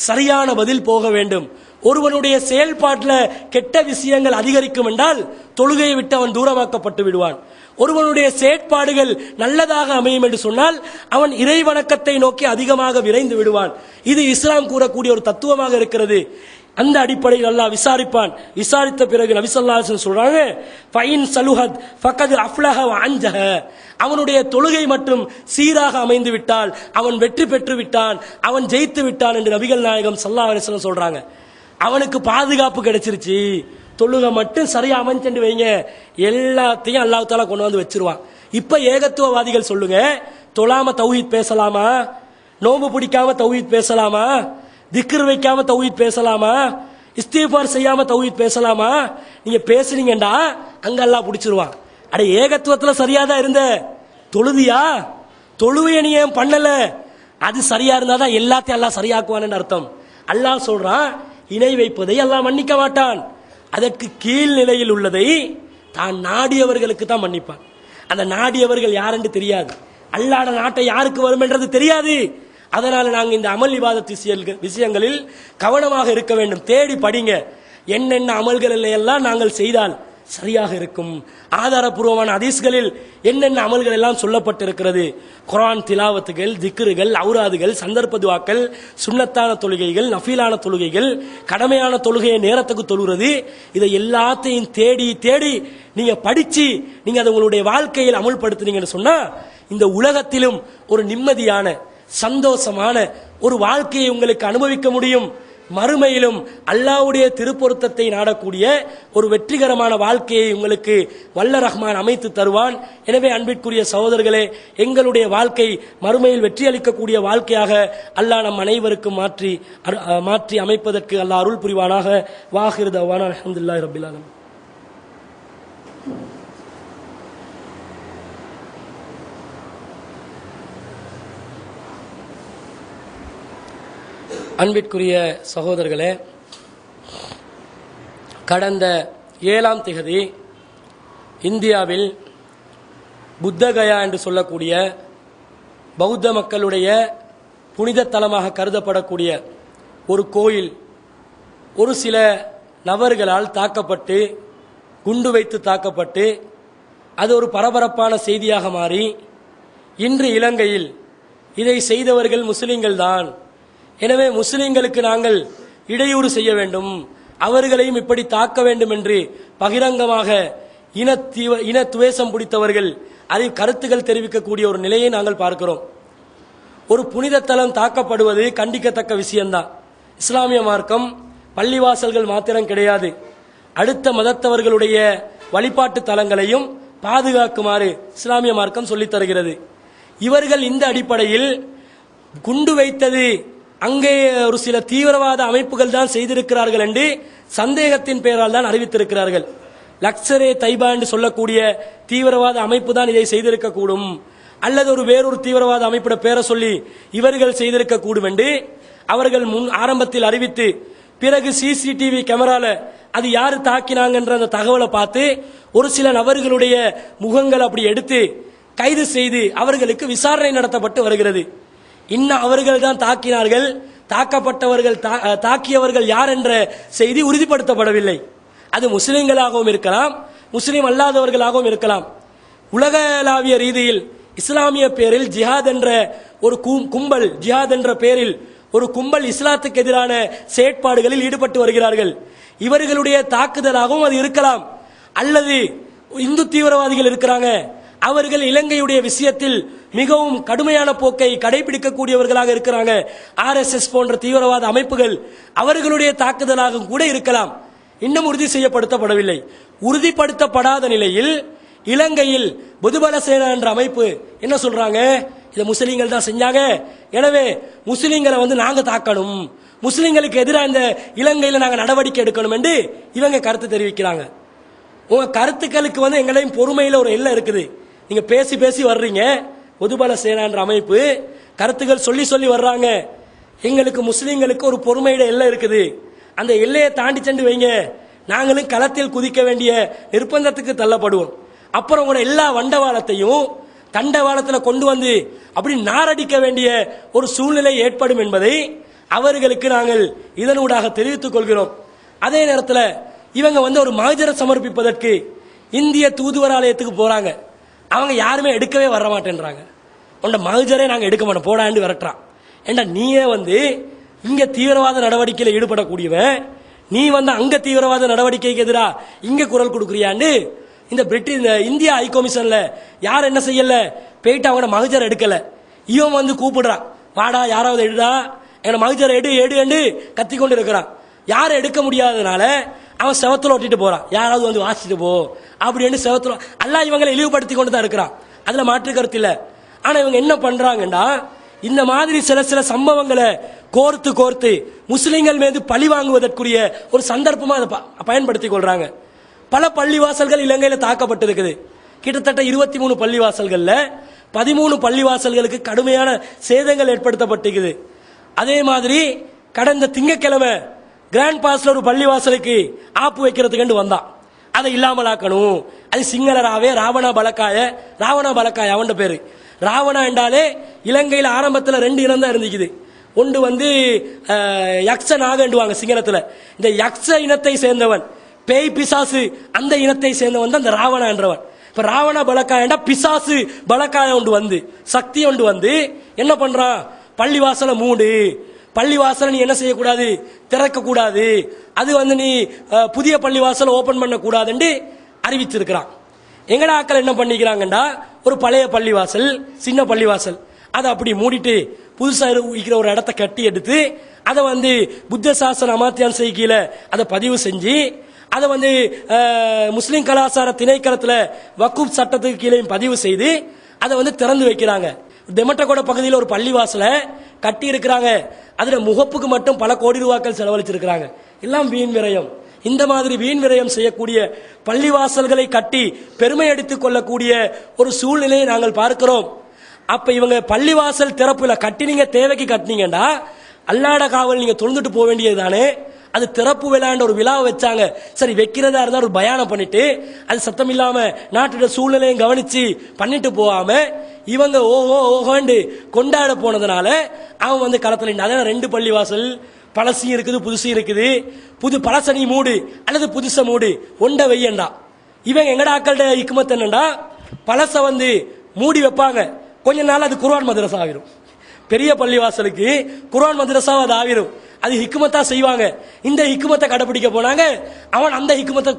சரியான பதில் போக வேண்டும். ஒருவனுடைய செயல்பாட்டில் கெட்ட விஷயங்கள் அதிகரிக்கும் என்றால் தொழுகையை விட்டு அவன் தூரமாக்கப்பட்டு விடுவான். ஒருவனுடைய செயற்பாடுகள் நல்லதாக அமையும் என்று சொன்னால் அவன் இறை வணக்கத்தை நோக்கி அதிகமாக விரைந்து விடுவான். இது இஸ்லாம் கூறக்கூடிய ஒரு தத்துவமாக இருக்கிறது. அந்த அடிப்படையில் அல்லாஹ் விசாரிப்பான். விசாரித்த பிறகு நபி ஸல்லல்லாஹு அலைஹி வஸல்லம் சொல்றாங்க, ஃபைன் சலுஹத் ஃபகத் அஃப்லஹ வ அன்ஜஹ, அவனுடைய தொழுகை மற்றும் சீராக அமைந்து விட்டால் அவன் வெற்றி பெற்று விட்டான், அவன் ஜெயித்து விட்டான் என்று நபிகள் நாயகம் ஸல்லல்லாஹு அலைஹி வஸல்லம் சொல்றாங்க. அவனுக்கு பாதுகாப்பு கிடைச்சிருச்சு. தொழுகை மட்டும் சரியா அமைஞ்சு வைங்க, எல்லாத்தையும் அல்லாஹ் தஆலா கொண்டு வச்சிருவான். இப்ப ஏகத்துவவாதிகள் சொல்லுங்க, தொழாம தௌஹீத் பேசலாமா, நோம்பு பிடிக்காம தௌஹீத் பேசலாமா, திக்ர் வைக்காம தௌஹீத் பேசலாமா, இஸ்திக்பார் செய்யாம தௌஹீத் பேசலாமா? நீங்க பேசுனீங்கடா அங்க அல்லாஹ் பிடிச்சிருவான். அட ஏகத்துவத்துல சரியாதான் இருந்த, தொழுதியா, தொழுவைய நீ ஏன் பண்ணல, அது சரியா இருந்தாதான் எல்லாத்தையும் அல்லாஹ் சரியாக்குவான்னு அர்த்தம். அல்லாஹ் சொல்றான், இணை வைப்பதை அல்லாஹ் மன்னிக்க மாட்டான். அதற்கு கீழ் நிலையில் உள்ளதை தான் நாடியவர்களுக்கு தான் மன்னிப்பான். அந்த நாடியவர்கள் யாரென்று தெரியாது, அல்லாஹ்வுடைய நாட்டை யாருக்கு வரும் என்றது தெரியாது. அதனால நாங்கள் இந்த அமல் இபாதத் விஷயங்களில் கவனமாக இருக்க வேண்டும். தேடி படிங்க, என்னென்ன அமல்கள் எல்லாம் நாங்கள் செய்தால் சரியாக இருக்கும். ஆதாரபூர்வமான ஹதீஸ்களில் என்னென்ன அமல்கள் எல்லாம் சொல்லப்பட்டிருக்கிறது. குர்ஆன் திலாவத்துகள், திக்ருகள், ஔராதுகள், சந்தர்ப்ப துஆக்கள், சுன்னத்தான தொழுகைகள், நஃபீலான தொழுகைகள், கடமையான தொழுகையை நேரத்துக்கு தொழுகிறது, இதை எல்லாத்தையும் தேடி தேடி நீங்க படிச்சு நீங்க அதை உங்களுடைய வாழ்க்கையில் அமுல்படுத்தினீங்கன்னு சொன்னா இந்த உலகத்திலும் ஒரு நிம்மதியான சந்தோஷமான ஒரு வாழ்க்கையை உங்களுக்கு அனுபவிக்க முடியும். மறுமையிலும் அல்லாஹ்வுடைய திருப்பொருத்தத்தை நாடக்கூடிய ஒரு வெற்றிகரமான வாழ்க்கையை உங்களுக்கு வல்ல ரஹ்மான் அமைத்து தருவான். எனவே அன்பிற்குரிய சகோதரர்களே, எங்களுடைய வாழ்க்கை மறுமையில் வெற்றி அளிக்கக்கூடிய வாழ்க்கையாக அல்லாஹ் நம் அனைவருக்கும் மாற்றி அமைப்பதற்கு அல்லாஹ் அருள் புரிவானாக. வாஹிர் தவானா அல்ஹம்துலில்லாஹி ரப்பில் ஆலமீன். அன்பிற்குரிய சகோதரர்களே, கடந்த 7ஆம் திகதி இந்தியாவில் புத்தகயா என்று சொல்லக்கூடிய பௌத்த மக்களுடைய புனித தலமாக கருதப்படக்கூடிய ஒரு கோயில் ஒரு சில நபர்களால் தாக்கப்பட்டு, குண்டு வைத்து தாக்கப்பட்டு, அது ஒரு பரபரப்பான செய்தியாக மாறி இன்று இலங்கையில் இதை செய்தவர்கள் முஸ்லிம்கள் தான், எனவே முஸ்லிம்களுக்கு நாங்கள் இடையூறு செய்ய வேண்டும், அவர்களையும் இப்படி தாக்க வேண்டும் என்று பகிரங்கமாக இன துவேஷம் பிடித்தவர்கள் அதை கருத்துக்கள் தெரிவிக்கக்கூடிய ஒரு நிலையை நாங்கள் பார்க்கிறோம். ஒரு புனித தலம் தாக்கப்படுவது கண்டிக்கத்தக்க விஷயம்தான். இஸ்லாமிய மார்க்கம் பள்ளிவாசல்கள் மாத்திரம் கிடையாது, அடுத்த மதத்தவர்களுடைய வழிபாட்டு தலங்களையும் பாதுகாக்குமாறு இஸ்லாமிய மார்க்கம் சொல்லித் தருகிறது. இவர்கள் இந்த அடிப்படையில் குண்டு வைத்தது அங்கே ஒரு சில தீவிரவாத அமைப்புகள் தான் செய்திருக்கிறார்கள் என்று சந்தேகத்தின் பெயரால் தான் அறிவித்திருக்கிறார்கள். லக்சரே தைபா என்று சொல்லக்கூடிய தீவிரவாத அமைப்பு தான் இதை செய்திருக்க கூடும், அல்லது வேறொரு தீவிரவாத அமைப்பிட பேரை சொல்லி இவர்கள் செய்திருக்க கூடும் என்று அவர்கள் முன் ஆரம்பத்தில் அறிவித்து, பிறகு சிசிடிவி கேமரால அது யாரு தாக்கினாங்கன்ற அந்த தகவலை பார்த்து ஒரு சில நபர்களுடைய முகங்கள் அப்படி எடுத்து கைது செய்து அவர்களுக்கு விசாரணை நடத்தப்பட்டு வருகிறது. இன்னும் அவர்கள் தான் தாக்கினார்கள், தாக்கப்பட்டவர்கள் தாக்கியவர்கள் யார் என்ற செய்தி உறுதிப்படுத்தப்படவில்லை. அது முஸ்லிம்களாகவும் இருக்கலாம், முஸ்லிம் அல்லாதவர்களாகவும் இருக்கலாம். உலகளாவிய ரீதியில் இஸ்லாமிய பேரில் ஜிஹாத் என்ற ஒரு கும்பல், ஜிஹாத் என்ற பேரில் ஒரு கும்பல் இஸ்லாத்துக்கு எதிரான செயற்பாடுகளில் ஈடுபட்டு வருகிறார்கள். இவர்களுடைய தாக்குதலாகவும் அது இருக்கலாம், அல்லது இந்து தீவிரவாதிகள் இருக்கிறாங்க, அவர்கள் இலங்கையுடைய விஷயத்தில் மிகவும் கடுமையான போக்கை கடைபிடிக்கக்கூடியவர்களாக இருக்கிறாங்க, RSS போன்ற தீவிரவாத அமைப்புகள், அவர்களுடைய தாக்குதலாக கூட இருக்கலாம். இன்னும் உறுதி செய்யப்படுத்தப்படவில்லை. உறுதிப்படுத்தப்படாத நிலையில் இலங்கையில் பொதுபல சேனா என்ற அமைப்பு என்ன சொல்றாங்க, இதை முஸ்லீம்கள் தான் செஞ்சாங்க, எனவே முஸ்லீம்களை நாங்க தாக்கணும், முஸ்லீம்களுக்கு எதிராக இந்த இலங்கையில் நாங்க நடவடிக்கை எடுக்கணும் என்று இவங்க கருத்து தெரிவிக்கிறாங்க. உங்க கருத்துக்களுக்கு எங்களையும் பொறுமையில் ஒரு எல்லை இருக்குது. நீங்க பேசி பேசி வர்றீங்க, பொதுபல சேனா என்ற அமைப்பு கருத்துக்கள் சொல்லி சொல்லி வர்றாங்க, எங்களுக்கு முஸ்லீம்களுக்கு ஒரு பொறுமையிட எல்லை இருக்குது, அந்த எல்லையை தாண்டி சென்று வைங்க, நாங்களும் களத்தில் குதிக்க வேண்டிய நிர்பந்தத்துக்கு தள்ளப்படுவோம். அப்புறம் உங்களோட எல்லா வண்டவாளத்தையும் தண்டவாளத்தில் கொண்டு வந்து அப்படி நாரடிக்க வேண்டிய ஒரு சூழ்நிலை ஏற்படும் என்பதை அவர்களுக்கு நாங்கள் இதனூடாக தெரிவித்துக் கொள்கிறோம். அதே நேரத்தில் இவங்க ஒரு மகஜரை சமர்ப்பிப்பதற்கு இந்திய தூதுவராலயத்துக்கு போறாங்க, அவங்க யாருமே எடுக்கவே வர மாட்டேன்றாங்க. உண்ட மகஜரே நாங்கள் எடுக்க மாட்டோம் போடாண்டு விரட்டுறான். ஏண்டா நீயே இங்க தீவிரவாத நடவடிக்கையில் ஈடுபடக்கூடியவன், நீ அங்க தீவிரவாத நடவடிக்கைக்கு எதிராக இங்க குரல் கொடுக்குறியாண்டு இந்த இந்தியா ஹை கமிஷன்ல யார் என்ன செய்யல, போயிட்டு அவங்க மகஜர் எடுக்கல. இவன் கூப்பிடுறான், வாடா யாராவது எடுடா, எங்க மகஜர் எடு எடு கத்தி கொண்டு இருக்கிறான். யாரும் எடுக்க முடியாததுனால அவன் செவத்துல ஒட்டிட்டு போறான், யாராவது வாசிட்டு போ அப்படின்னு செவத்துல எல்லாம் இவங்களை இழிவுபடுத்தி கொண்டு தான் இருக்கிறான். அதுல மாற்று கருத்து இல்ல. ஆனா இவங்க என்ன பண்றாங்கன்னா, இந்த மாதிரி சில சில சம்பவங்களை கோர்த்து கோர்த்து முஸ்லிம்கள் மீது பழி வாங்குவதற்குரிய ஒரு சந்தர்ப்பமா அதை பயன்படுத்திக் கொள்றாங்க. பல பள்ளிவாசல்கள் இலங்கையில் தாக்கப்பட்டிருக்குது. கிட்டத்தட்ட 23 பள்ளிவாசல்கள்ல 13 பள்ளிவாசல்களுக்கு கடுமையான சேதங்கள் ஏற்படுத்தப்பட்டிருக்குது. அதே மாதிரி கடந்த திங்கட்கிழமை கிராண்ட் பாஸ்ல ஒரு பள்ளிவாசலுக்கு ஆப்பு வைக்கிறதுக்கு வந்தான், அதை இல்லாமலாக்கணும். அது சிங்களராவே ராவணா பலக்காய அவன் பேரு. ராவணா என்றாலே இலங்கையில் ஆரம்பத்தில் 2 இனம் தான் இருந்துக்குது. ஒன்று யக்ஷ நாகண்டுவாங்க சிங்களத்துல. இந்த யக்ஷ இனத்தை சேர்ந்தவன், பேய் பிசாசு அந்த இனத்தை சேர்ந்தவன் தான் இந்த ராவணா என்றவன். இப்ப ராவண பலக்காயண்டா பிசாசு பலக்காய ஒன்று சக்தி ஒன்று என்ன பண்றான், பள்ளிவாசல மூடு, பள்ளிவாசல நீ என்ன செய்யக்கூடாது, திறக்க கூடாது, அது நீ புதிய பள்ளிவாசல ஓபன் பண்ண கூடாதுன்னு அறிவிச்சிருக்கிறான். எங்கட ஆக்கள் என்ன பண்ணிக்கிறாங்கடா, ஒரு பழைய பள்ளிவாசல், சின்ன பள்ளிவாசல், அதை அப்படி மூடிட்டு புதுசா இருக்கிற ஒரு இடத்தை கட்டி எடுத்து அதை புத்த சாசன அமாத்தியான் செய்கையில அதை பதிவு செஞ்சு அதை முஸ்லிம் கலாச்சார திணைக்களத்தில் வக்கூப் சட்டத்துக்கு கீழே பதிவு செய்து அதை திறந்து வைக்கிறாங்க. தெமட்டகோட பகுதியில் ஒரு பள்ளிவாசலை கட்டி இருக்கிறாங்க, அதுல முகப்புக்கு மட்டும் பல கோடி ரூபாய்கள் செலவழிச்சிருக்கிறாங்க. எல்லாம் வீண் விரயம். இந்த மாதிரி வீண் விரயம் செய்யக்கூடிய பள்ளிவாசல்களை கட்டி பெருமை எடுத்துக் கொள்ளக்கூடிய ஒரு சூழ்நிலையை நாங்கள் பார்க்கிறோம். அப்ப இவங்க பள்ளிவாசல் திறப்புல கட்டினீங்க, தேவைக்கு கட்டினீங்கன்னா அல்லாட காவல் நீங்க தொழுந்துட்டு போக வேண்டியது தானே. அது திறப்பு விழாண்ட ஒரு விழாவை வச்சாங்க, சரி வைக்கிறதா இருந்தா ஒரு பயானம் பண்ணிட்டு அது சத்தம் இல்லாம நாட்டோட சூழ்நிலையும் கவனிச்சு பண்ணிட்டு போகாம இவங்க ஓஹோண்டு கொண்டாட போனதுனால அவன் களத்துல. அதனால 2 பள்ளிவாசல் பழசியும் இருக்குது புதுசும் இருக்குது. பழசனி மூடு அல்லது புதுச மூடு ஒண்ட வையண்டா. இவங்க எங்கட ஆக்கள்ட இக்குமத் என்னண்டா, பழச மூடி வைப்பாங்க, கொஞ்ச நாள் அது குர்ஆன் மதரசா ஆகிரும். பெரிய பள்ளிவாசலுக்கு குர்ஆன் மதரசா அது ஆகிரும். அது ஹிக்குமத்தா செய்வாங்க. இந்த ஹிக்குமத்தை கடைபிடிக்க போனாங்க, அவன் அந்த ஹிக்குமத்தை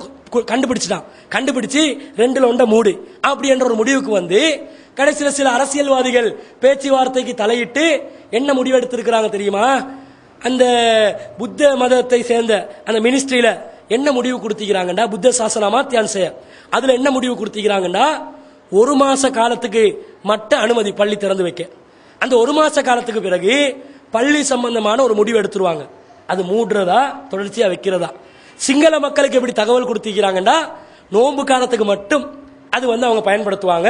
கண்டுபிடிச்சு 2ல ஒண்ட மூடு அப்படி என்ற ஒரு முடிவுக்கு கடைசியில் சில அரசியல்வாதிகள் பேச்சுவார்த்தைக்கு தலையிட்டு என்ன முடிவு எடுத்திருக்கிறாங்க தெரியுமா, அந்த புத்த மதத்தை சேர்ந்த அந்த மினிஸ்ட்ரியில என்ன முடிவு கொடுத்திருக்கிறாங்கடா, புத்த சாசனமா தியான்சய அதுல என்ன முடிவு கொடுத்திருக்கிறாங்கடா, 1 மாச காலத்துக்கு மட்டும் அனுமதி பள்ளி திறந்து வைக்க. அந்த 1 மாச காலத்துக்கு பிறகு பள்ளி சம்பந்தமான ஒரு முடிவு எடுத்துருவாங்க. அது மூடுறதா தொடர்ச்சியா வைக்கிறதா. சிங்கள மக்களுக்கு எப்படி தகவல் கொடுத்திருக்கிறாங்கடா, நோன்பு காலத்துக்கு மட்டும் அது அவங்க பயன்படுத்துவாங்க.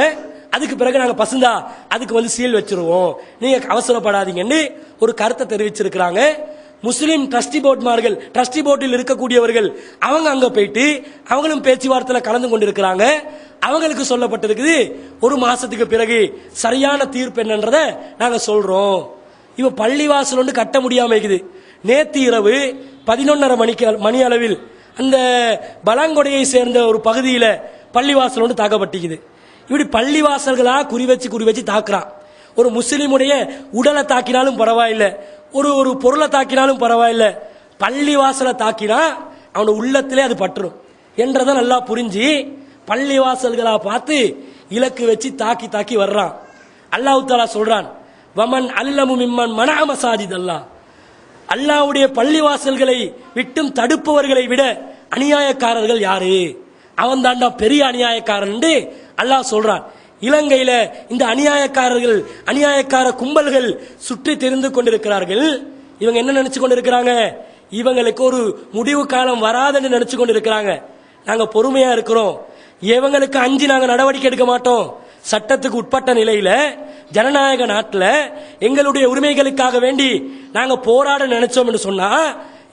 அதுக்கு பிறகு நாங்கள் பசுந்தா அதுக்கு சீல் வச்சிருவோம், நீங்க அவசரப்படாதீங்கன்னு ஒரு கருத்தை தெரிவிச்சிருக்கிறாங்க. முஸ்லிம் ட்ரஸ்டி போர்ட்மார்கள், ட்ரஸ்டி போர்டில் இருக்கக்கூடியவர்கள் அவங்க அங்க போயிட்டு அவங்களும் பேச்சுவார்த்தையில் கலந்து கொண்டிருக்கிறாங்க. அவங்களுக்கு சொல்லப்பட்டிருக்குது ஒரு மாசத்துக்கு பிறகு சரியான தீர்ப்பு என்னன்றதை நாங்க சொல்றோம். இவ பள்ளிவாசல் ஒன்று கட்ட முடியாம இருக்குது. நேற்று இரவு 11:30 மணி அளவில் அந்த பலாங்கொடையை சேர்ந்த ஒரு பகுதியில் பள்ளிவாசல் ஒன்று தாக்கப்பட்டிருக்குது. இப்படி பள்ளிவாசல்களா குறி வச்சு தாக்குறான். ஒரு முஸ்லீமுடைய உடலை தாக்கினாலும் பரவாயில்லை, ஒரு பொருளை தாக்கினாலும் பரவாயில்லை, பள்ளிவாசலை தாக்கினா அவனோட உள்ளத்திலே அது பற்றும் என்றதை நல்லா புரிஞ்சு பள்ளிவாசல்களா பார்த்து இலக்கு வச்சு தாக்கி வர்றான். அல்லாஹ் தஆலா சொல்றான், வமன் அல்லமு மிம்மன் மனஅ மசாஜித் அல்லாஹ், அல்லாஹ்வுடைய பள்ளிவாசல்களை விட்டும் தடுப்பவர்களை விட அநியாயக்காரர்கள் யாரு? அவன் தாண்டா பெரிய அநியாயக்காரன் என்று அல்லாஹ் சொல்றான். இலங்கையில இந்த அநியாயக்கார கும்பல்கள் சுற்றி தெரிந்து கொண்டிருக்கிறார்கள். இவங்க என்ன நினைச்சு கொண்டிருக்கிறாங்க? இவங்களுக்கு ஒரு முடிவு காலம் வராதுன்னு நினைச்சு கொண்டிருக்கிறாங்க. நாங்க பொறுமையா இருக்கிறோம், இவங்களுக்கு அஞ்சு நாங்க நடவடிக்கை எடுக்க மாட்டோம். சட்டத்துக்கு உட்பட்ட நிலையில ஜனநாயக நாட்டில் எங்களுடைய உரிமைகளுக்காக வேண்டி நாங்க போராட நினைச்சோம் என்று சொன்னா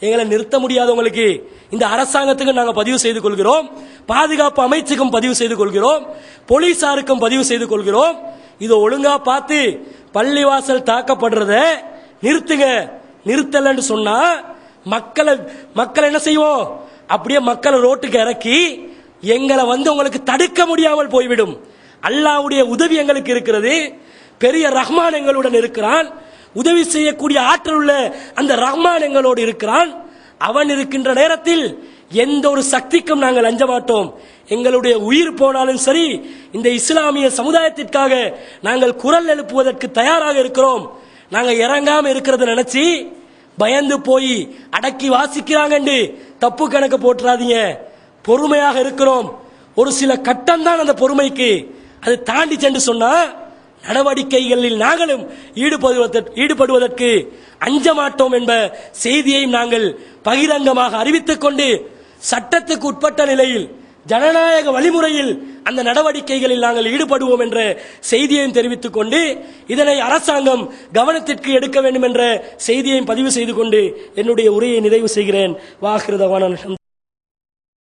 எங்களை நிறுத்த முடியாதவங்களுக்கு இந்த அரசாங்கத்துக்கு நாங்க பதிவு செய்து கொள்கிறோம், பாதுகாப்பு அமைச்சுக்கும் பதிவு செய்து கொள்கிறோம், போலீசாருக்கும் பதிவு செய்து கொள்கிறோம். இதை ஒழுங்கா பார்த்து பள்ளிவாசல் தாக்கப்படுறத நிறுத்துங்க. நிறுத்தலன்னு சொன்னா மக்கள் என்ன செய்வோம்? அப்படியே மக்களை ரோட்டுக்கு இறக்கி எங்களை உங்களுக்கு தடுக்க முடியாமல் போய்விடும். அல்லாஹ்வுடைய உதவி எங்களுக்கு இருக்கிறது, பெரிய ரஹ்மான் எங்களுடன் இருக்கிறான், உதவி செய்யக்கூடிய ஆற்றல் உள்ள அந்த ரஹ்மான் எங்களோடு இருக்கிறான். அவன் இருக்கின்ற நேரத்தில் எந்த ஒரு சக்திக்கும் நாங்கள் அஞ்ச மாட்டோம். எங்களுடைய உயிர் போனாலும் சரி, இந்த இஸ்லாமிய சமுதாயத்திற்காக நாங்கள் குரல் எழுப்புவதற்கு தயாராக இருக்கிறோம். நாங்க இறங்காம இருக்கிறத நினைச்சு பயந்து போய் அடக்கி வாசிக்கிறாங்க தப்பு கணக்கு போட்டுறாதீங்க. பொறுமையாக இருக்கிறோம். ஒரு சில கட்டம் தான் அந்த பொறுமைக்கு. அது தாண்டி சென்று சொன்னா நடவடிக்கைகளில் நாங்களும் ஈடுபடுவதற்கு அஞ்ச மாட்டோம் என்ற செய்தியையும் நாங்கள் பகிரங்கமாக அறிவித்துக் கொண்டு சட்டத்துக்கு உட்பட்ட நிலையில் ஜனநாயக வழிமுறையில் அந்த நடவடிக்கைகளில் நாங்கள் ஈடுபடுவோம் என்ற செய்தியையும் தெரிவித்துக் கொண்டு இதனை அரசாங்கம் கவனத்திற்கு எடுக்க வேண்டும் என்ற செய்தியையும் பதிவு செய்து கொண்டு என்னுடைய உரையை நிறைவு செய்கிறேன். வாஹிரு தவானா.